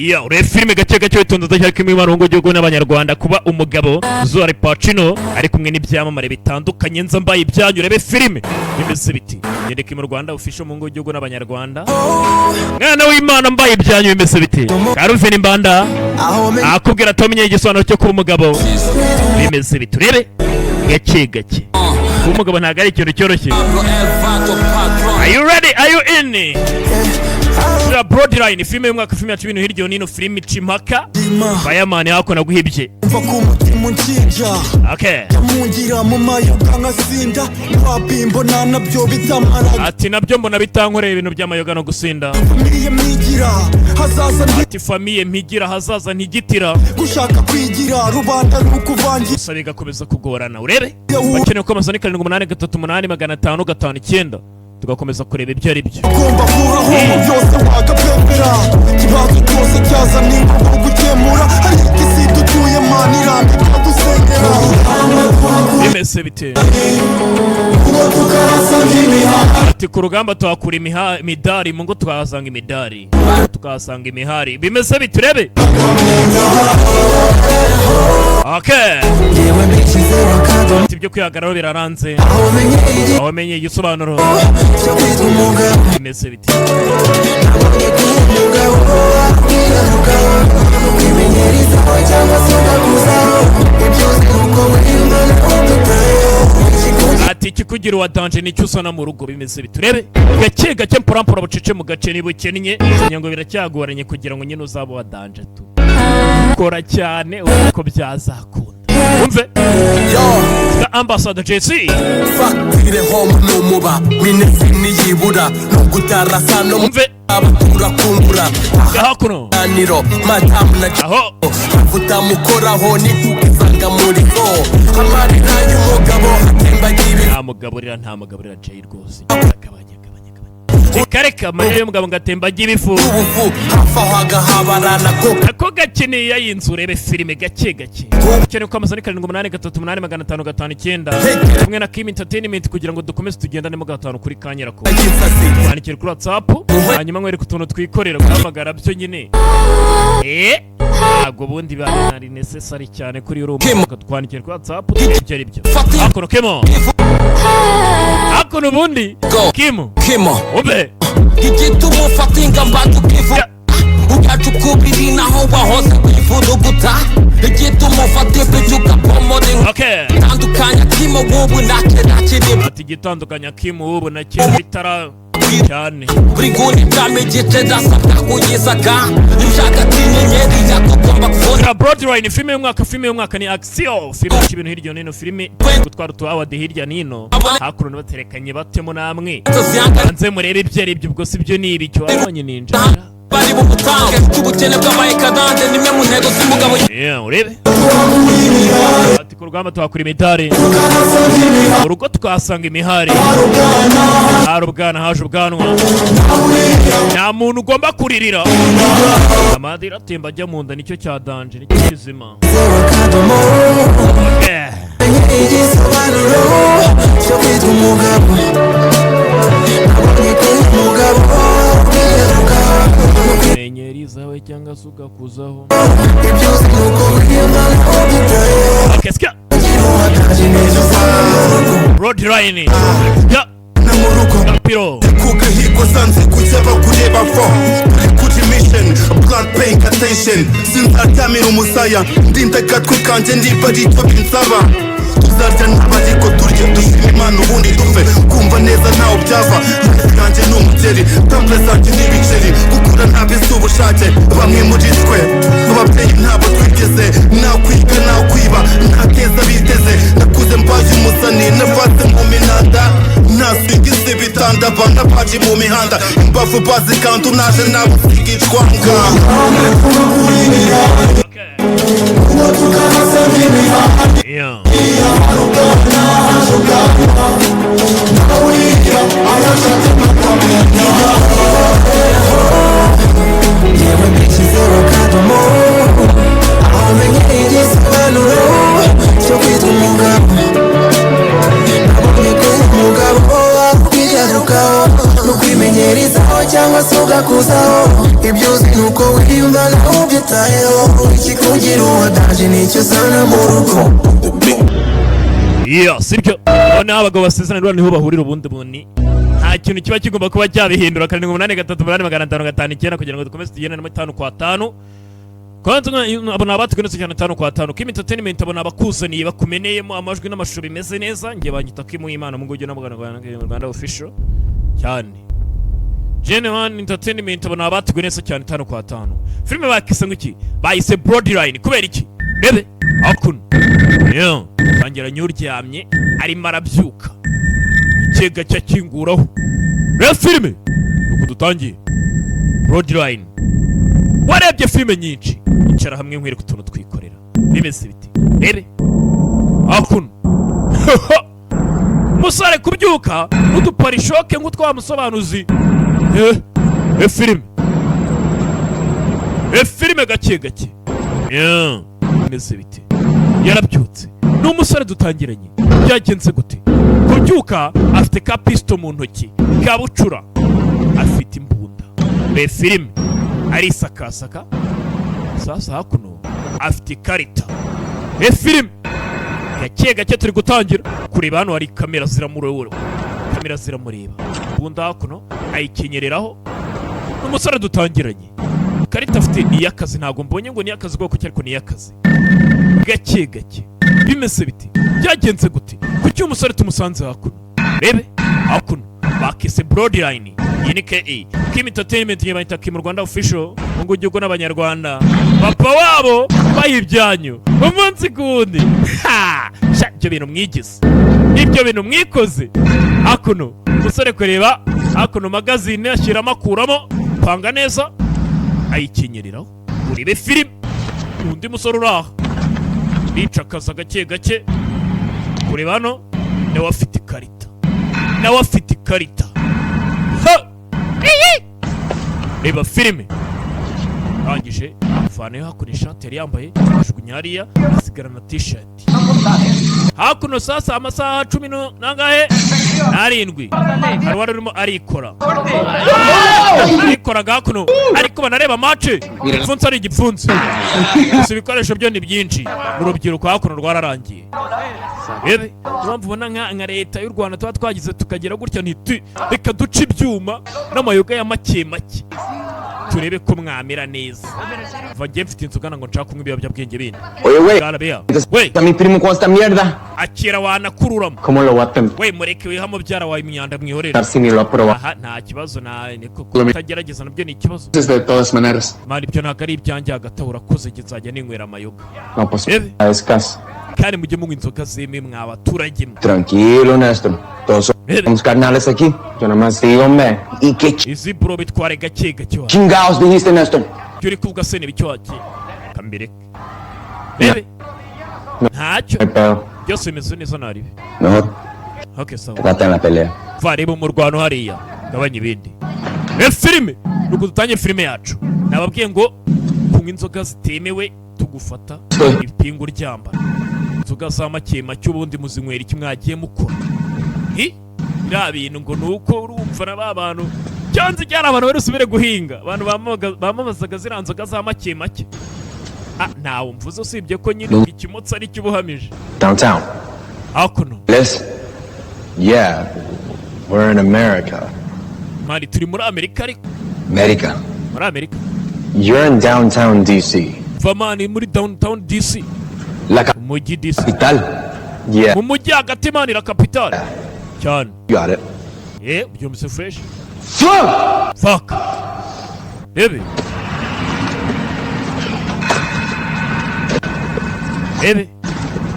Ya ure filime gake gake witonda cyane kimwe mu gihugu n'abanyarwanda kuba umugabo Zuari Pacino ari kumwe n'ibyamamare bitandukanye nza mbaye ibyanyu rebe filime bimeze biti nyereke mu Rwanda ufishe mu gihugu n'abanyarwanda mwana w'Imana mbaye ibyanyu bimeze biti Karuve n'imbanda akubwira atomenye igisobanuro cyo kuba umugabo bimeze biti rebe gake gake kuba umugabo ntago ari ikintu cyoroshye. Are you ready? Are you in? Broadline filime y'umwaka filime yacu ibintu hiryo nino filime Chimaka Fireman hakona guhibye. Okay. Ati nabyo mbona bitankoreye ibintu by'amayoga no gusinda. Ati famille mpigira hazaza ntigitira. Gushaka kwigira rubanda rukuvangi. Sabiga komeza kugorana urebe. Bakeneye ko amazani 7838559 tugakomeza kureba ibyo ari byo. Ugomba kuraho byose wagapepera kibazo cyose cyaza n'ingo gukemura hari ikisi dutuye manira ndadusengera bimeze bite ati ku rugamba twakura imidari mu ngo twahasanga imidari tukahasanga imihari bimeze biturebe. Okay. Ibyo kwihagararo biraranze aho menye igisobanuro bimeze biti. Ati kikugira wa danger nicyo usana mu rugo bimeze biturebe gake gake mpora bucece mu gace nibukennye nyango biracyagoranye kugira ngo nyine uzabo wa danger tu kora cyane uko byazakunda umve the ambassador JC fakire home no muba minefini yibura no gutarasa no umve abakura kumbura hakuno aniro matamu na aho vuta mukoraho ni kukizanga muri go amarira y'umugabo atemba gibi nta mugaburira Jay rwose kareka mariye mugabo ngatemba gibifu hafahaga habarana ko gakeneye y'inzu rebe filime gake gake cyane ko amazani 7838559 kumwe na Kimu Entertainment kugira ngo dukomeze tugendane mu gatanu kuri kanyera ko bandikira kuri WhatsApp hanyuma mwereka utuntu twikorera guhamagara byo nyine ntabwo bundi bari necessary cyane kuri room twandikira kuri WhatsApp ibyo ari byo akono kemo akono bundi Kimu obe igitumo fatinga mbatu kivu ukachukubiri naho wahoze kwifuza guta igitumo fatebe cyuka promoting tandukanya Kimu wobu nakira ati gitandukanya Kimu wobu nakira bitara cyane brigoni damage dasabwa kuyizaga imshaka tinyenyeri yakugomba kuvura Broadline filime y'umwaka ni Action filime ibintu hiryo nino filime gutwara tu award hirya nino hakuno baterekanye batemo namwe banze murebe ibyo ari byo bwose ibyo ni ibicyo abanye ninja bari mu gutanga cy'ubukene bw'amayekadande nimwe mu ntego z'umugabo urebe ati ku rugamba twakura imidari urugo twasanga imihari harubwana haje ubwanwa nta muntu ugomba kuririra amadira atemba ajya mu nda nicyo cya danger nicyo kizima menyeri zawe cyangwa suka kuzaho keska Broadline ya namuruko piro kugahiko sanze kujaba kureba fo kuri mission blood pain attention sinzatamira umusaya ndinda gatwe kanje ndibari cyo binsaba tuzarya n'abariko turye dushima Imana ubundi dufe kumva neza ntaho byava kanje n'umugeri tample zanje n'ibiceri gukura ntabese ubushake bamwe muri twe ababyeyi ntabo twigeze nakwiga nakwiba ntakeza biteze nakuze mbaje umusani nafate mu minanda naswigise bitanda bana paji mu mihanda imbavu bazi kantu naje nabusigicwanga yeah. cyangwa se ugakuzaho ibyo uzi nuko wiyumva naho ubayeho ikikugira uwadaje nicyo uzana mu rugo. Sibyo none abagabo basezerana niho bahurira ubundi bunni nta kintu kiba kigomba kuba cyabihindura 78385 kugira ngo dukomeze tugende na 5 kwa 5 kwanza abona abatugenetse cyane 5 kwa 5 Kimu entertainment abona abakuzaniye bakumeneyemo amajwi n'amashusho bimeze neza ngiye banyita Kimu Imana mu ngujye n'amugana mu Rwanda official cyane Genuine entertainment abona abatugenetse cyane 5 kwa 5 filime bakise ngiki bayise Broadline kubera iki bebe akun tangira nyuryamye ari marabyuka ikega cyakinguraho re filime nuko dutangiye Broadline warebye filime nyinshi icara hamwe nkwere kutuntu twikorera bimeze biti bebe akun musare kubyuka uduparishoke nk'utwamusobanuzi filime gake gake bimeze biti yarabyutse n'umusore dutangiranye byagenze gute kubyuka afite ka pisto mu ntoki kabucura afite imbunda filime arisakasaka sasa hakuno afite ikarita filime gake gake turi gutangira kureba hano hari kamera ziramureba imbunda hakuno ayikenyereraho n'umusore dutangiranye ikarita afite iy'akazi ntabwo mbonye ngo ni iy'akazi bwoko cyariko ni iy'akazi gake gake bimeze biti byagenze gute kuki umusore tumusanze hakuno rebe hakuno bakise Broadline YNKE Kimu entertainment yabita Kimu Rwanda official ngo ujye n'abanyarwanda papa wabo bayibyanyu umunsi kundi ibyo bintu mwigize ibyo bintu mwikoze hakuno umusore kureba hakuno magazine ashyira makuramo panga neza ayikenyereraho urebe filime undi musore uraha bicakaza gake gake kureba hano nawe afite ikarita reba filime arangije avaneho hakuno ishati yari yambaye ajugunya hariya asigara na t-shirt hakuno sasa amasaha 10 nangahe 7 hari wari urimo arikora hakuno ariko banareba match igipfunsi ari igipfunsi gusa ibikoresho byo ni byinshi mu rubyiruko hakuno rwararangiye ebe mpamvu ubona nka leta y'u Rwanda tuba twagize tukagera gutya ntiti reka duce ibyuma n'amayoga ya make turebe ko mwamera neza vagiye mfite inzoga ngo nshaka kunywa ibiyobyabwenge bindi we mi primo con esta mierda akira wanakururamo cómo lo watem we mureke we hamo byara wawe imyanda mwihorera aha nta kibazo niko kutagerageza nabyo ni ikibazo de todas maneras mali byo ntago ari ibyanjye hagati urakoze gizajya ninywera amayoga no pues es caso kandi mujye munywa inzoga zeme mwabaturage tranquilo Néstor todos somos carnales aquí yo nada más digo me y qué izi bro bitware gake gake chingados dijiste Néstor yuri kuvuga se n'ibicyo waki kambere bebe ntacyo byose bimeze neza naribi mejor okay sawa trata en la pelea vareba mu rwano hariya gabanye ibindi filime nuko dutanye filime yacu nababwiye ngo kunywa inzoga zitemewe tugufata ibipingu ryamba inzoga za make ubundi muzinywera iki mwagiye mukora ira bintu ngo nuko urumva na babantu cyanze cyara abantu bari subire guhinga abantu bamamazaga ziranzoga za make ntawe mvuze usibye ko nyine ikimotsi ari cyubuhamije downtown hakuno listen yeah we're in America mali turi muri Amerika ariko muri Amerika you're in downtown DC vamani muri downtown DC umujyi DC capital yeah mu mujyi hagati mani la capital cyane got it byumse fresh fuck bebe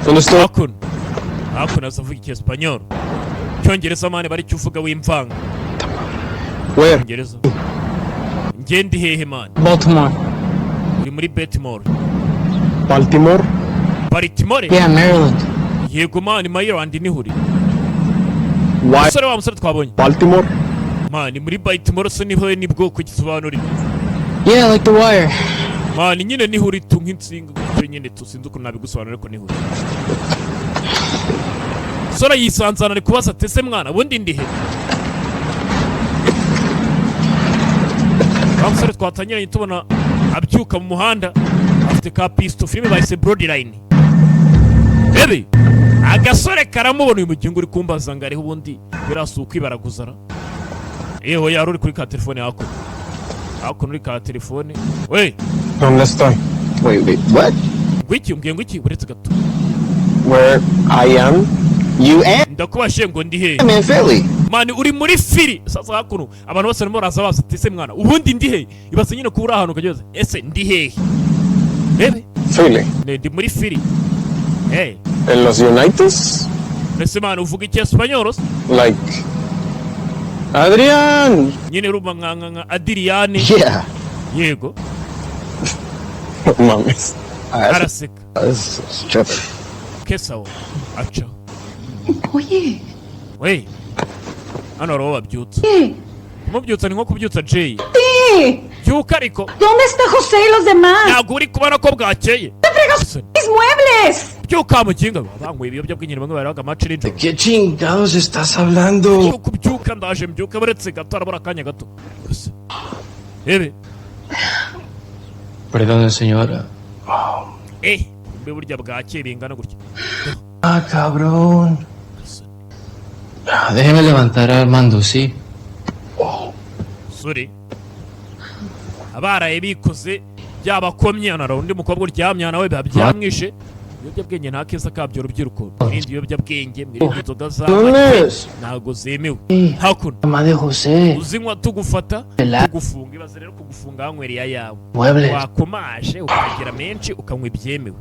understand hakuna azavuga icyesipanyol cyongereza mani bari cyuvuga w'imvanga where cyongereza ngendi hehe mani Baltimore uri muri Baltimore yeah Maryland yego mani Maryland ni huri why sore wa musore twabonye Baltimore mani muri Baltimore so niho ni bwoko gisobanura yeah like the wire mani nyine ni huri tu nk'insinga gutyo nyine tusinze uko nabigusobanura ko ni huri sore yisanzana ari kubaza tese mwana bundi ndihe Amsere twatanyiranye tubona abyuka mu muhanda afite ka pisto. Filime bayise Bloodline. Bebe agasore karamubona uyu mugingo uri kumbaza ngo ariho ubundi birasuka ibaraguzara. Eho yari uri kuri ka telefone yako. Ako nuri ka telefone. We. ¿Dónde estoy? Wait, what? Ngwiki umbwiye ngwiki uretse gato. Where I am? You am? Ndakubashe ngo ndi he? I'm in Philly. Mani uri muri firi. Sasa hakuno abantu bose barimo baraza basa tese mwana. Ubundi ndi he? Ibase nyine kubura ahantu kageze. Ese ndi he? Bebe. Philly. Ndi muri firi. Hey. En los United? Ese mwana uvuga iki Españolos? Like Adrian. Nyine ruba nka Adrian. Yeah. Yego. Mames. Araseka. It's tripping. Kesawo. Acha. Oye. We. Hano roho babyutsa. Kumubyutsa ni nko kubyutsa Jay. Sí. Byuka ariko. ¿Dónde está José y los demás? Ntabwo uri kubona ko bwakeye. ¡Te fregas mis muebles! Byuka mukinga banguye ibiyobyabwenge bamwe baraga amaciri ¿De qué chingados estás hablando? Kubyuka ndaje mbyuka baretse gato arabura akanya gato. Ebe. Perdón, señora. Mbe burya bwakeye bingana gutya. Ah, cabrón. Déjeme levantar a Armando, ¿sí? Sorry. Abaraye bikoze byabakomye anara undi mukobwa uryamye nawe babyamwishe. Ibiyobyabwenge nta keza kabyo rubyiruko. Irindi ibiyobyabwenge mwirinde inzoga z'abanye ntago zemewe. Hakuno. Mamá de José. Uzinywa tugufata tugufunga ibaze rero kugufunga hanyweriya yawe. Muebles. Wakomaje ukagira menshi ukanywa ibyemewe.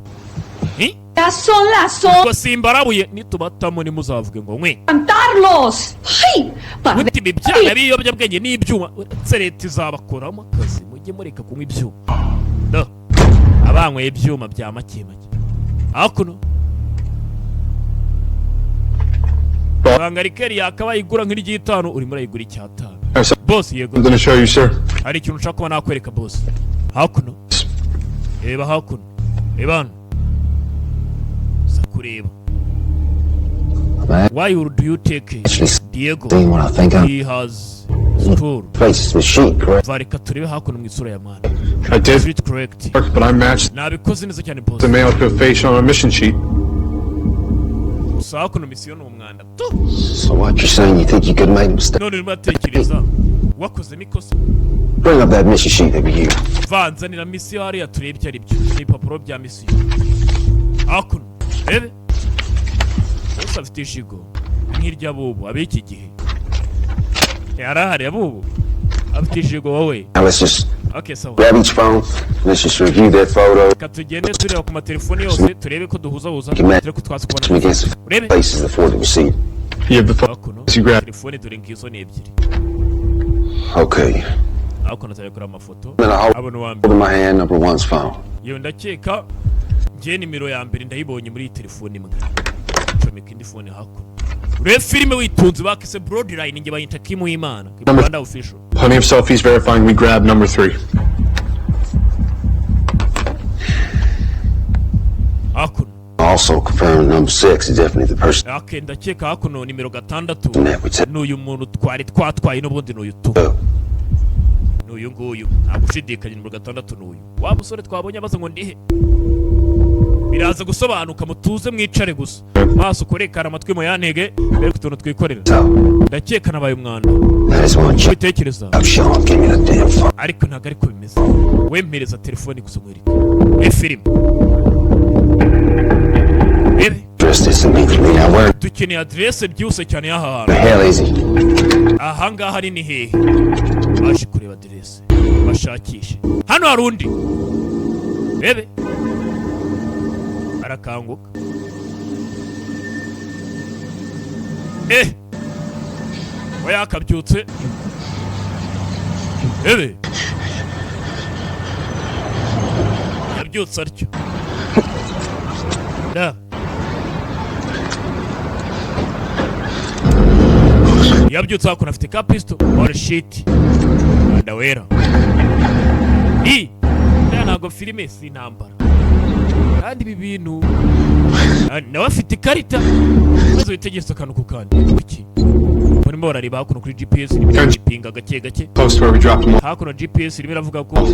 Ya son las horas Ngo simbarabuye nitubatamo nimuzavuge ngo nkwe. ¡Cantarlos! ¡Ay! Uti ibyana biyobyabwenge n'ibyuma uretse leta izabakoramo akazi mujye mureka kunywa ibyuma. Abanyweye ibyuma bya make make. Hakuno Bangarikeri yakaba igura nk'irigitano urimo urayigura icyatano. Boss yego. I'm gonna show you, sir. Hari ikintu ushaka kuba nakwereka boss. Hakuno. Eba hakuno. Ebana. Sakureba. Why do you take Diego? He has school. Place is sheet, correct? Vareka turebe hakuno mu isura ya man. I did, Street correct. but I matched Nabikoze neza cyane boss. the male to a face on a mission sheet. Hakuno mission ni umwanda. So what you're saying, you think you could make a mistake? None urimo atekereza. Wakoze mikosa. Bring up that mission sheet that we used. Vanzanira mission hariya turebe icyo ari byo. Ni papuro bya mission. Hakuno. Ebe. Bose afite ishigo. Nk'irya bubu abiki gihe. Yarahari abubu. Afite ishigo wowe. Now let's just Okay, so grab each phone. Let's just review that photo. katugende tureba ku matelefoni yose turebe ko duhuza turebe ko twasi kubona Against the urebe places before the receipt. Yeah, before hakuno you grab. telefoni dore ngizo ni ebyiri Okay. hakuno tari kuri amafoto Then I abona wa hold in my hand number one's phone. yo ndakeka ngiye nimero ya mbere ndayibonye muri telefoni imwe comeka indi phone hakuno urebe filime witunze bakise Bloodline nge bayita Kimu Imana Rwanda official Plenty of selfies verifying we grabbed number 3. hakuno Also confirmed number 6 is definitely the person okay ndakeka hakuno nimero gatandatu that we took. n'uyu muntu twatwaye n'ubundi n'uyu tu n'uyu nguyu nta gushidikanya nimero gatandatu n'uyu wa musore twabonye abaza ngo ndihe biraza gusobanuka mutuze mwicare gusa maso kurekana amatwi mu yantege rero kutuntu twikorera ndakeka nabaye umwanda That is one check. ubitekereza I'm sure. Give me the damn phone. ariko ntabwo ariko bimeze wempereza telefoni gusa mwereke filime Address this immediately. Now where dukeneye adresse byihuse cyane y'aha the hantu hell is he? aha ngaha ni hehe baje kureba adresse bashakishe hano hari undi bebe arakanguka we yakabyutse bebe yabyutse atyo da yabyutse hakuno afite ka pisto or shit ndawera ntabwo filime si intambara kandi ibi bintu nawe afite ikarita maze witegereza akantu ku kandi kuki barimo barareba hakuno kuri GPS irimo irapinga gake gake. Close to where we dropped him off. Hakuno GPS irimo iravuga ko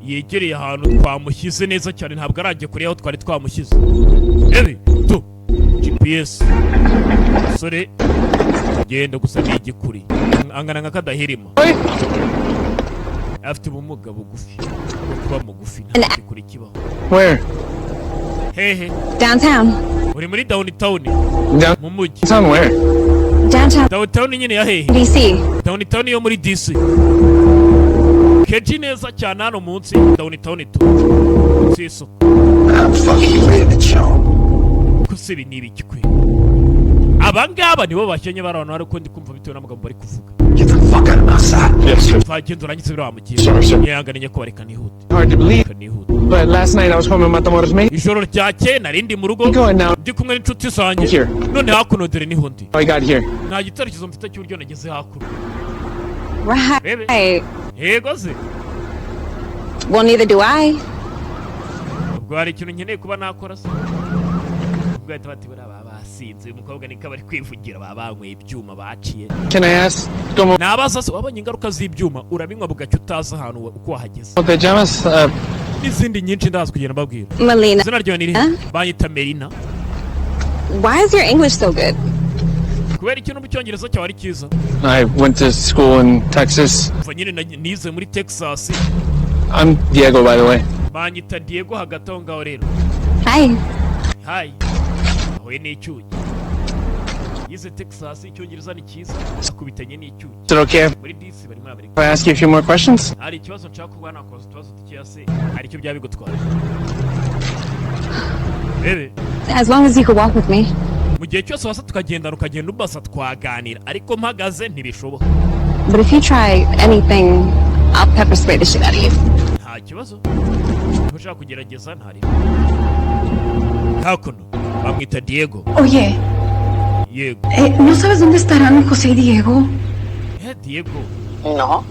yegereye ahantu twamushyize neza cyane, ntabwo arajye kure aho twari twamushyize. Tu GPS sore genda gusa n'igikuri angana nka kadahirima, afite ubumuga bugufi kuba mugufi nta kuri kibaho. Where? Hehe Downtown. uri muri downtown mu mujyi. Downtown where? Downtown Downtown nyine ya hehe? DC. Downtown yo muri DC. Keji neza cyane hano munsi Downtown tu. Siso. I'm fucking ready to show. Kusibi nibiki kwe. Abangaba nibo bashenye barabana ariko ndi kumva bitewe n'amagambo bari kuvuga. Get the fuck out of my side. Yes, sir. Twagenda urangitse biri wamugiye. Sorry, sir. Yanganye ko bareka nihute. Hard to believe, Kanihute. but last night I was home in Matamoros, mate. Ijoro ryake narindi mu rugo. Going now. Ndi kumwe n'inshuti zanjye. Here. None hakuno dore niho ndi. I got here. Nta gitekerezo mfite cy'uburyo nageze hakuno. Right. Yego se. Well, neither do I. Ubwo hari ikintu nkeneye kuba nakora se. Ubwo ahita bati baba basinze umukobwa niko bari kwivugira babanyweye ibyuma baciye. Can I ask? Como Nabaza se wabonye ingaruka z'ibyuma urabinywa bugacyo utaza ahantu uko wahageze. pajamas? N'izindi nyinshi ndazi kugenda mbabwira. Melina. Izina ryawe ni banyita Melina. Why is your English so good? Kubera ikintu mu cyongereza cyawe ari cyiza. I went to school in Texas. Kuva nyine nize muri Texas. I'm Diego, by the way. Banyita Diego hagati aho ngaho rero. Hi. Hi. Ahoye n'icyuki. Yize Texas icyongereza ni cyiza. Akubitanye n'icyuki. Is it okay Muri DC bari muri Amerika. if I ask you a few more questions? Hari ikibazo nshaka kuba nakoze tubazo tukiyase. Hari icyo byabigutwara. Bebe. As long as you could walk with me. Mu gihe cyose wasa tukagenda ukagenda ubasa twaganira ariko mpagaze ntibishoboka. But if you try anything, I'll pepper spray the shit out of you. Nta kibazo. Ntushaka kugerageza ntari. Hakuno bamwita Diego. Oye, Yego. ¿no sabes dónde estarán José y Diego? Diego. No,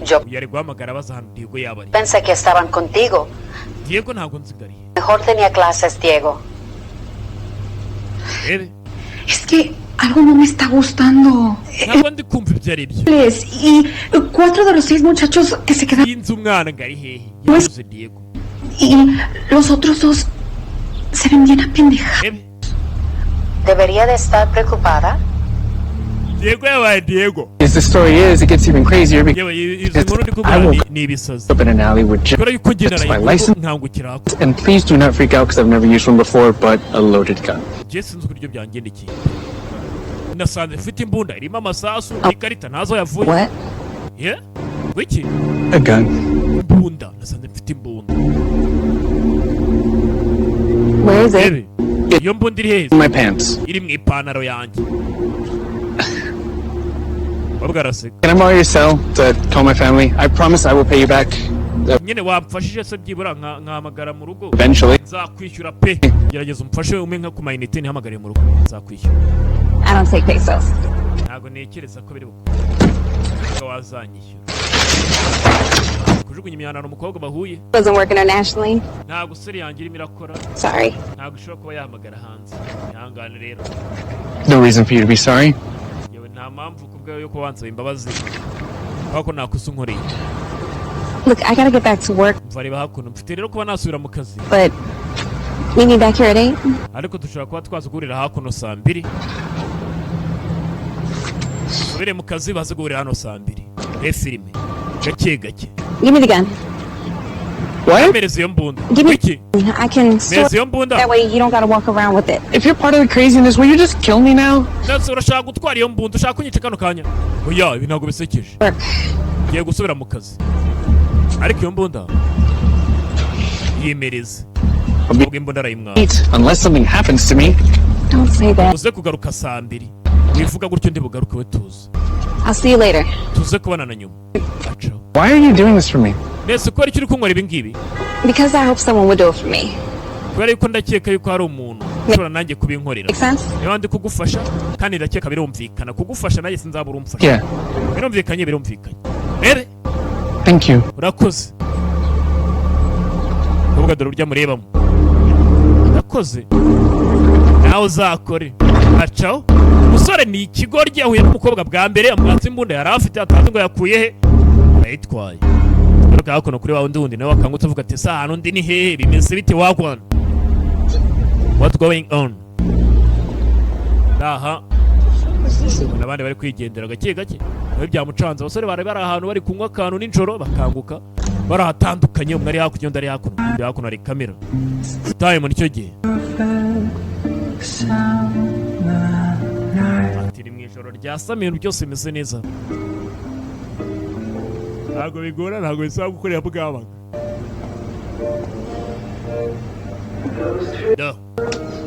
yo Yari guhamagara abaza ahantu Diego yaba ari. pensé que estaban contigo. Diego ntabwo nzigariye. Mejor tenía clases, Diego. Bebe. Es que algo no me está gustando. Ntabwo ndi kumva ibyo ari byo. Y 4 de los 6 muchachos que se quedaron Sinzi umwana ngo ari hehe. Yabuze Diego. y los otros 2 se ven bien apendejados. Bebe. Debería de estar preocupada. Diego yabaye Diego. As the story is, it gets even crazier because Yewe izi nkuru ndi kubwira ni ibisazi. up in an alley with Kubera yuko ngenda That's my license. nkangukira ako. and please do not freak out because I've never used one before, but a loaded gun. Je sinzi uburyo byangendekeye. Nasanze mfite imbunda irimo amasasu n'ikarita ntazo yavuye. What? Yeah? Wiki? A gun. Imbunda. Nasanze mfite imbunda. Where is it? Bebe. Iyo mbunda iri heza. In my pants. Iri mu ipantaro yanjye. Wabwa araseka. Can I borrow your cell to call my family? I promise I will pay you back Nyine wamfashije se byibura nkahamagara mu rugo. eventually. Nzakwishyura pe. Gerageza umfashe umwe nka ku mayinite ntihamagare mu rugo. Nzakwishyura. I don't take pesos. Ntabwo ntekereza ko biri bukore. Wazanyishyura. Kujugunya imyanda umukobwa bahuye. Doesn't work internationally. Ntabwo seri yanjye irimo irakora. Sorry. Ntabwo ishobora kuba yahamagara hanze. Ihangane rero. No reason for you to be sorry. Yewe nta mpamvu kubwayo yo kuba wansaba imbabazi. Kuko nakusa unkoreye. Look, I gotta get back to work, Mva reba hakuno. Mfite rero kuba nasubira mu kazi. but meet me back here at 8. Ariko dushobora kuba twaza guhurira hakuno saa 2. Subire mu kazi baze guhurira hano saa 2. Filime. Gake gake. Give me the gun. What? Mereza iyo mbunda. Give me. Wiki. I can store Mereza iyo mbunda. that way you don't gotta walk around with it. If you're part of the craziness, will you just kill me now? Nase urashaka gutwara iyo mbunda ushaka kunyica kano kanya. Oya ibi ntabwo bisekeje. Work. Ngiye gusubira mu kazi. Ariko iyo mbunda yimereze. Ubwo imbunda arayimwara. Eat, unless something happens to me. Don't say that. Uze kugaruka saa 2. Wivuga gutyo ndi bugaruke we tuzi. I'll see you later. Tuze kubana na nyuma. Acha. Why are you doing this for me? Nese ko ari kiri kunkora ibi ngibi. Because I hope someone would do it for me. Kubera yuko ndakeka yuko hari umuntu ushobora nanjye kubinkorera. Make sense? Niba ndi kugufasha kandi ndakeka birumvikana. Kugufasha nanjye sinzabura umfasha. Yeah. Birumvikanye birumvikanye. Rere. Thank you. Urakoze. Kuvuga dore urya murebamo. Urakoze. Nawe uzakore. acaho umusore ni ikigoryi yahuye n'umukobwa bwa mbere amwatsa imbunda yari afite atazi ngo yakuye he arayitwaye garuka hakuno kuri wa wundi nawe wakangutse avuga ati sa hano undi ni hehe bimeze bite wagwana what's going on aha n'abandi bari kwigendera gake gake nawe byamucanze abasore bari ahantu bari kunywa akantu nijoro bakanguka barahatandukanye umwe ari hakurya undi ari hakuno undi hakuno ari kamera time nicyo gihe ati mu ijoro ryasamiye byose bimeze neza ntabwo bigora ntabwo bisaba gukorera bwabaga da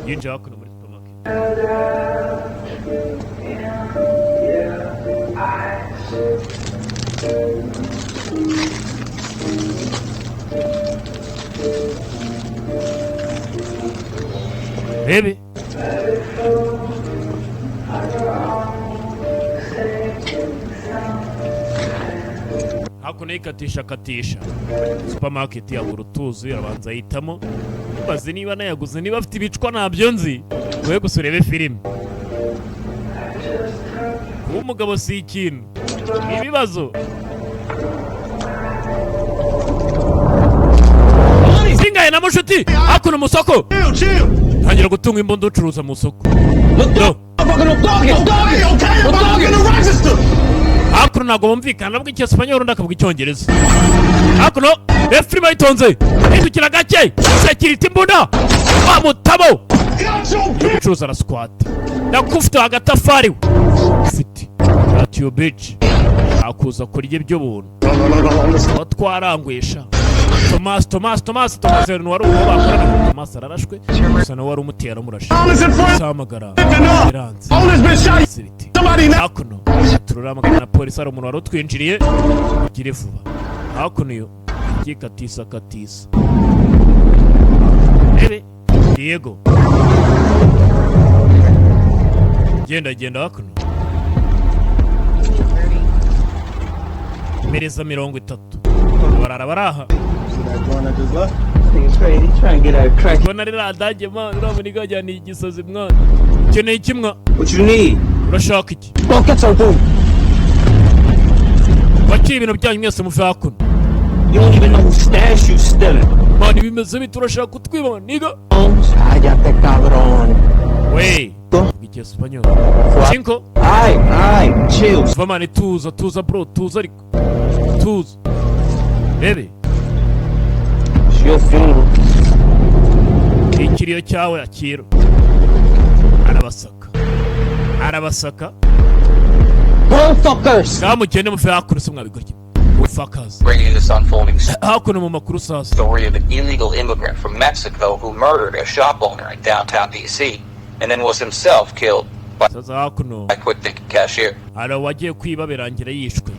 yinjira hakuno muri supermarket Baby. Hakuno yikatisha supermarket yagura utuzi arabanza yitamo bazi niba nayaguze niba afite ibicwa ntabyo nzi we gusurebe filime kuba umugabo si ikintu ibibazo singaye na mushuti hakuno mu soko ntangira gutunga imbunda ucuruza mu soko hakuno ntabwo bumvikana nabwo icyesipanyoro ndakavuga icyongereza hakuno efurima yitonze hindukira gake sekiriti imbunda wa mutabo yo gucuruza na squat nakufite agatafari we ufite ati yo bitch akuza kurya ibyo buntu watwarangwisha Thomas wari uwo bakorana Thomas ararashwe gusa nawe wari umutera murashe samagara iranze hakuno tururamagana na polisi ari umuntu wari utwinjiriye ugire vuba hakuno yo ikikatisa ebe Diego genda hakuno mereza 30 barara baraha Bona rira dage man urabona igajyana igisozi mwana ukeneye kimwa urashaka iki Wachi ibintu byanyu mwese muve hakuno You don't even know who stash you stealing. mani bimeze bite urashaka kutwiba niga Cállate, cabrón. wey icyesipanyoro cinco Ay, chill. va mani tuza bro tuza ariko tuza bebe It's your funeral. ikiriyo cyawe akiro arabasaka Motherfuckers. ngamugende mufe hakuno se mwabigorye fuckers Bringing this unfolding hakuno mu makuru sasa story of an illegal immigrant from Mexico who murdered a shop owner in downtown D.C. and then was himself killed sasa hakuno by a quick-thinking cashier. ara wagiye kwiba birangira yishwe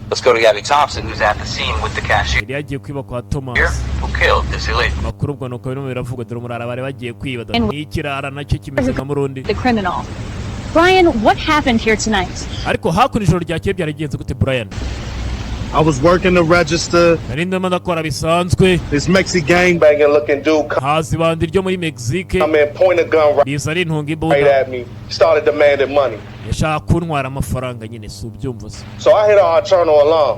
Let's go to Gabby Thompson, who's at the scene with the cashier yari yagiye kwiba kwa Thomas who killed this illegal. makuru ubwo nuko birimo biravuga dore umurara bari bagiye kwiba n'ikirara nacyo kimeze nka murundi The criminal. Brian, what happened here tonight? ariko hakuno ijoro ryakeye byaragenze gute Brian I was working the register. nari ndimo ndakora bisanzwe This Mexi gangbanging looking dude hazi bandi ryo muri Mexique come in, point a gun riza rintunga right imbunda at me, started demanding money. yashaka kuntwara amafaranga nyine si ubyumva se So I hit our eternal alarm.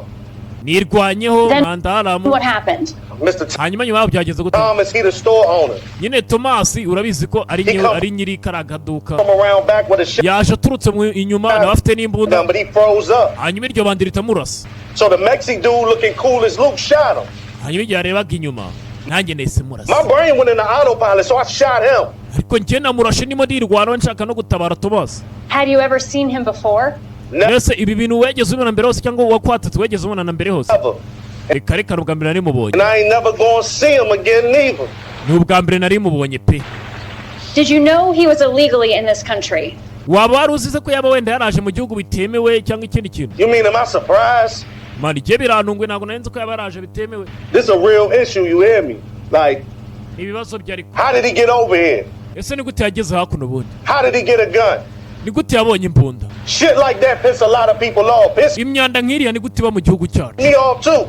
nirwanyeho Then mandaramu what happened? Mr. hanyuma nyuma byageze gute Thomas, he the store owner. nyine Thomas urabizi ko ari nyiri karagaduka Come around back with a shit yaje aturutse inyuma nawe afite n'imbunda gun, but he froze up. hanyuma iryo bandi ritamurasa So the Mexi dude looking cool as Luke shot him. hanyuma igihe yarebaga inyuma nanjye nahise My murasa brain went into autopilot, so I shot him. ariko njye namurashe ndimo ndirwana nshaka no gutabara Thomas Had you ever seen him before? mbese ibi bintu wegeze ubona mbere hose cyangwa wakwatse wegeze ubona na mbere hose Never. reka ubwa mbere nari mubonye And I ain't never gonna see him again neither. ni ubwa mbere nari mubonye pe Did you know he was illegally in this country? waba wari uzize ko yaba wenda yaraje mu gihugu bitemewe cyangwa ikindi kintu You mean, am I surprised? mani igihe birantungwe ntabwo nari nzi ko yaba yaraje bitemewe This a real issue, you hear me? Like, ibibazo byari how did he get over here? ese ni gute yageze hakuno ubundi How did he get a gun? ni gute yabonye imbunda Shit like that piss a lot of people off. Piss imyanda nk'iriya ni gute iba mu gihugu cyacu me off too.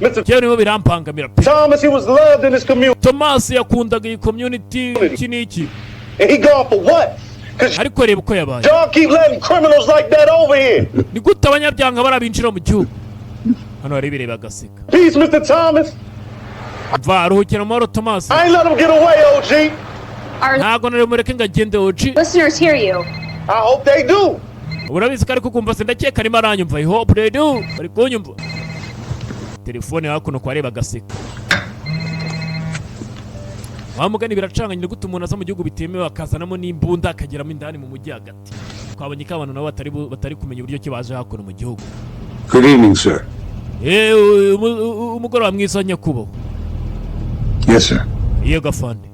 Mr. njyewe nibo birampangamira pe Thomas, he was loved in his community. Thomas yakundaga iyi community iki n'iki And he gone for what? ariko reba uko yabaye. Y'all keep letting criminals like that over here. Ni gute abanyabyanga barabinjira mu gihugu? Hano hari bireba agaseka. Peace, Mr. Thomas. Va ruhukira mu Thomas. I ain't let him get away, OG. Ntago nari mureke ngagende OG. Listeners hear you. I hope they do. Urabizi ko ariko kumva sindakeka arimo aranyumva. I hope they do. Bari kunyumva. Telefone hakuno kwa reba agaseka. Wamugani biracanganye ni gute umuntu aza mu gihugu bitemewe akazanamo n'imbunda akageramo indani mu mujyi hagati. Twabonye ko abantu nabo batari kumenya uburyo ki baje hakuno mu gihugu. Good evening, sir. Umugoroba mwiza nyakubo. Yes, sir. Iyo gafande.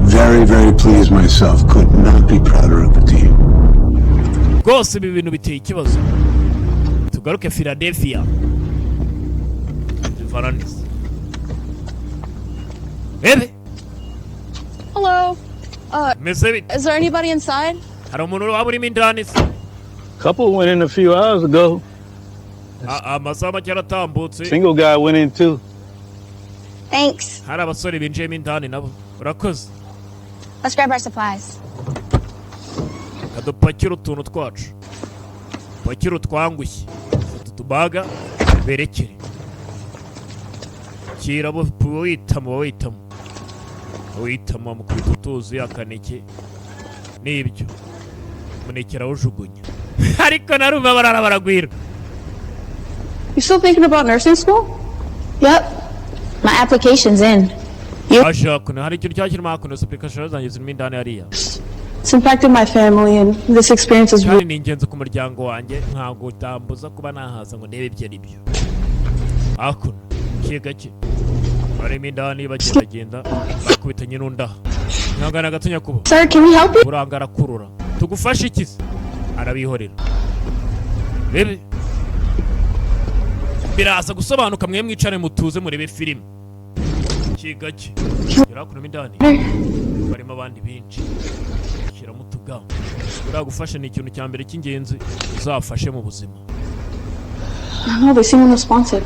Very, very pleased myself. Could not be prouder of the team. Rwose ibi bintu biteye ikibazo. Tugaruke Philadelphia. Varanisi. Ebe. Hello. Is there anybody inside? Hari umuntu waba urimo indani se? Couple went in a few hours ago. Amasaha make yaratambutse. Single guy went in too. Thanks. Hari abasore binjiyemo indani nabo. Urakoze. Let's grab our supplies. Kadupakira utuntu twacu. Pakira utwangushye. Tutubaga berekere. Kira bo witamo mu kwitutuzi akaneke nibyo. Munekera ujugunya. Ariko narumva baragwira. You still thinking about nursing school? Yep. My application's in. Asha kuna hari ikintu cyakirimo hakuno application zanjye zirimo indani hariya. It's impacted my family and this experience is really ingenzi ku muryango wanjye ntago utambuza kuba nahaza ngo ndebe ibyo ari byo. Hakuno gake barimo indani bagenda bakubitanye n'unda. Nyangana gatunya kubo. Sir, can we help you? Urangara kurura. Tugufashe iki? Arabihorera. Bebe. Biraza gusobanuka mwe mwicare mutuze murebe filime. Kigake. Yarakuno indani. Barimo abandi benshi. Shyira mutuga. Uragufasha ni ikintu cya mbere cy'ingenzi uzafashe mu buzima. No, they seem unresponsive.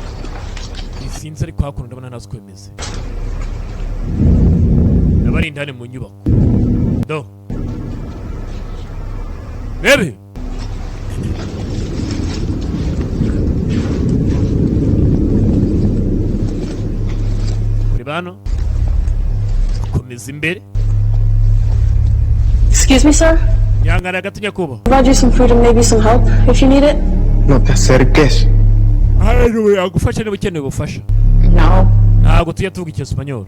Sinzi ariko hakuno ndabona nazo kwemeze. Nabari indani mu nyubako. Do. Bebe. Ribano. Komeza imbere. Excuse me, sir? Yangana gatunya kubo. Provide you some food and maybe some help if you need it. No te acerques. Hano agufasha niba ukeneye ubufasha. No. Ntabwo tujya tuvuga icyesipanyoro.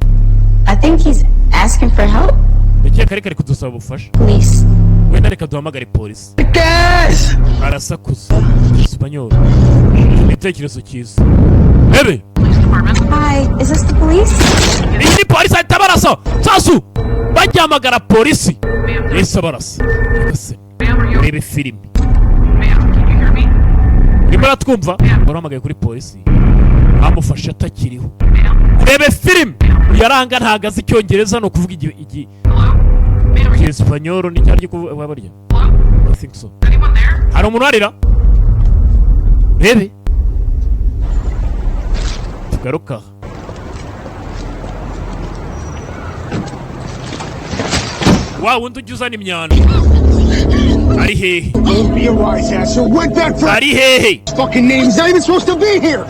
I think he's asking for help. Ndakeka ariko ari kudusaba ubufasha. Police. Wenda reka duhamagare polisi. Arasakuza. Icyesipanyoro. Igitekerezo cyiza. Bebe. Hi, is this the police? Iyi ni polisi ahita barasa. Sasu. Bajyamagara polisi. Yesa barasa. Rebe filime. Urimo uratwumva? Barahamagaye kuri polisi. Amufasha atakiriho. Rebe filime. Yaranga ntago azi icyongereza no kuvuga igi Espanyol ni cyari kuvuga barya. I think so. Hari umuntu arira? Rebe. Tugaruka. Wow, wundi ujuzana imyanda. Ari hehe? Ari hehe? Fucking name is not even supposed to be here.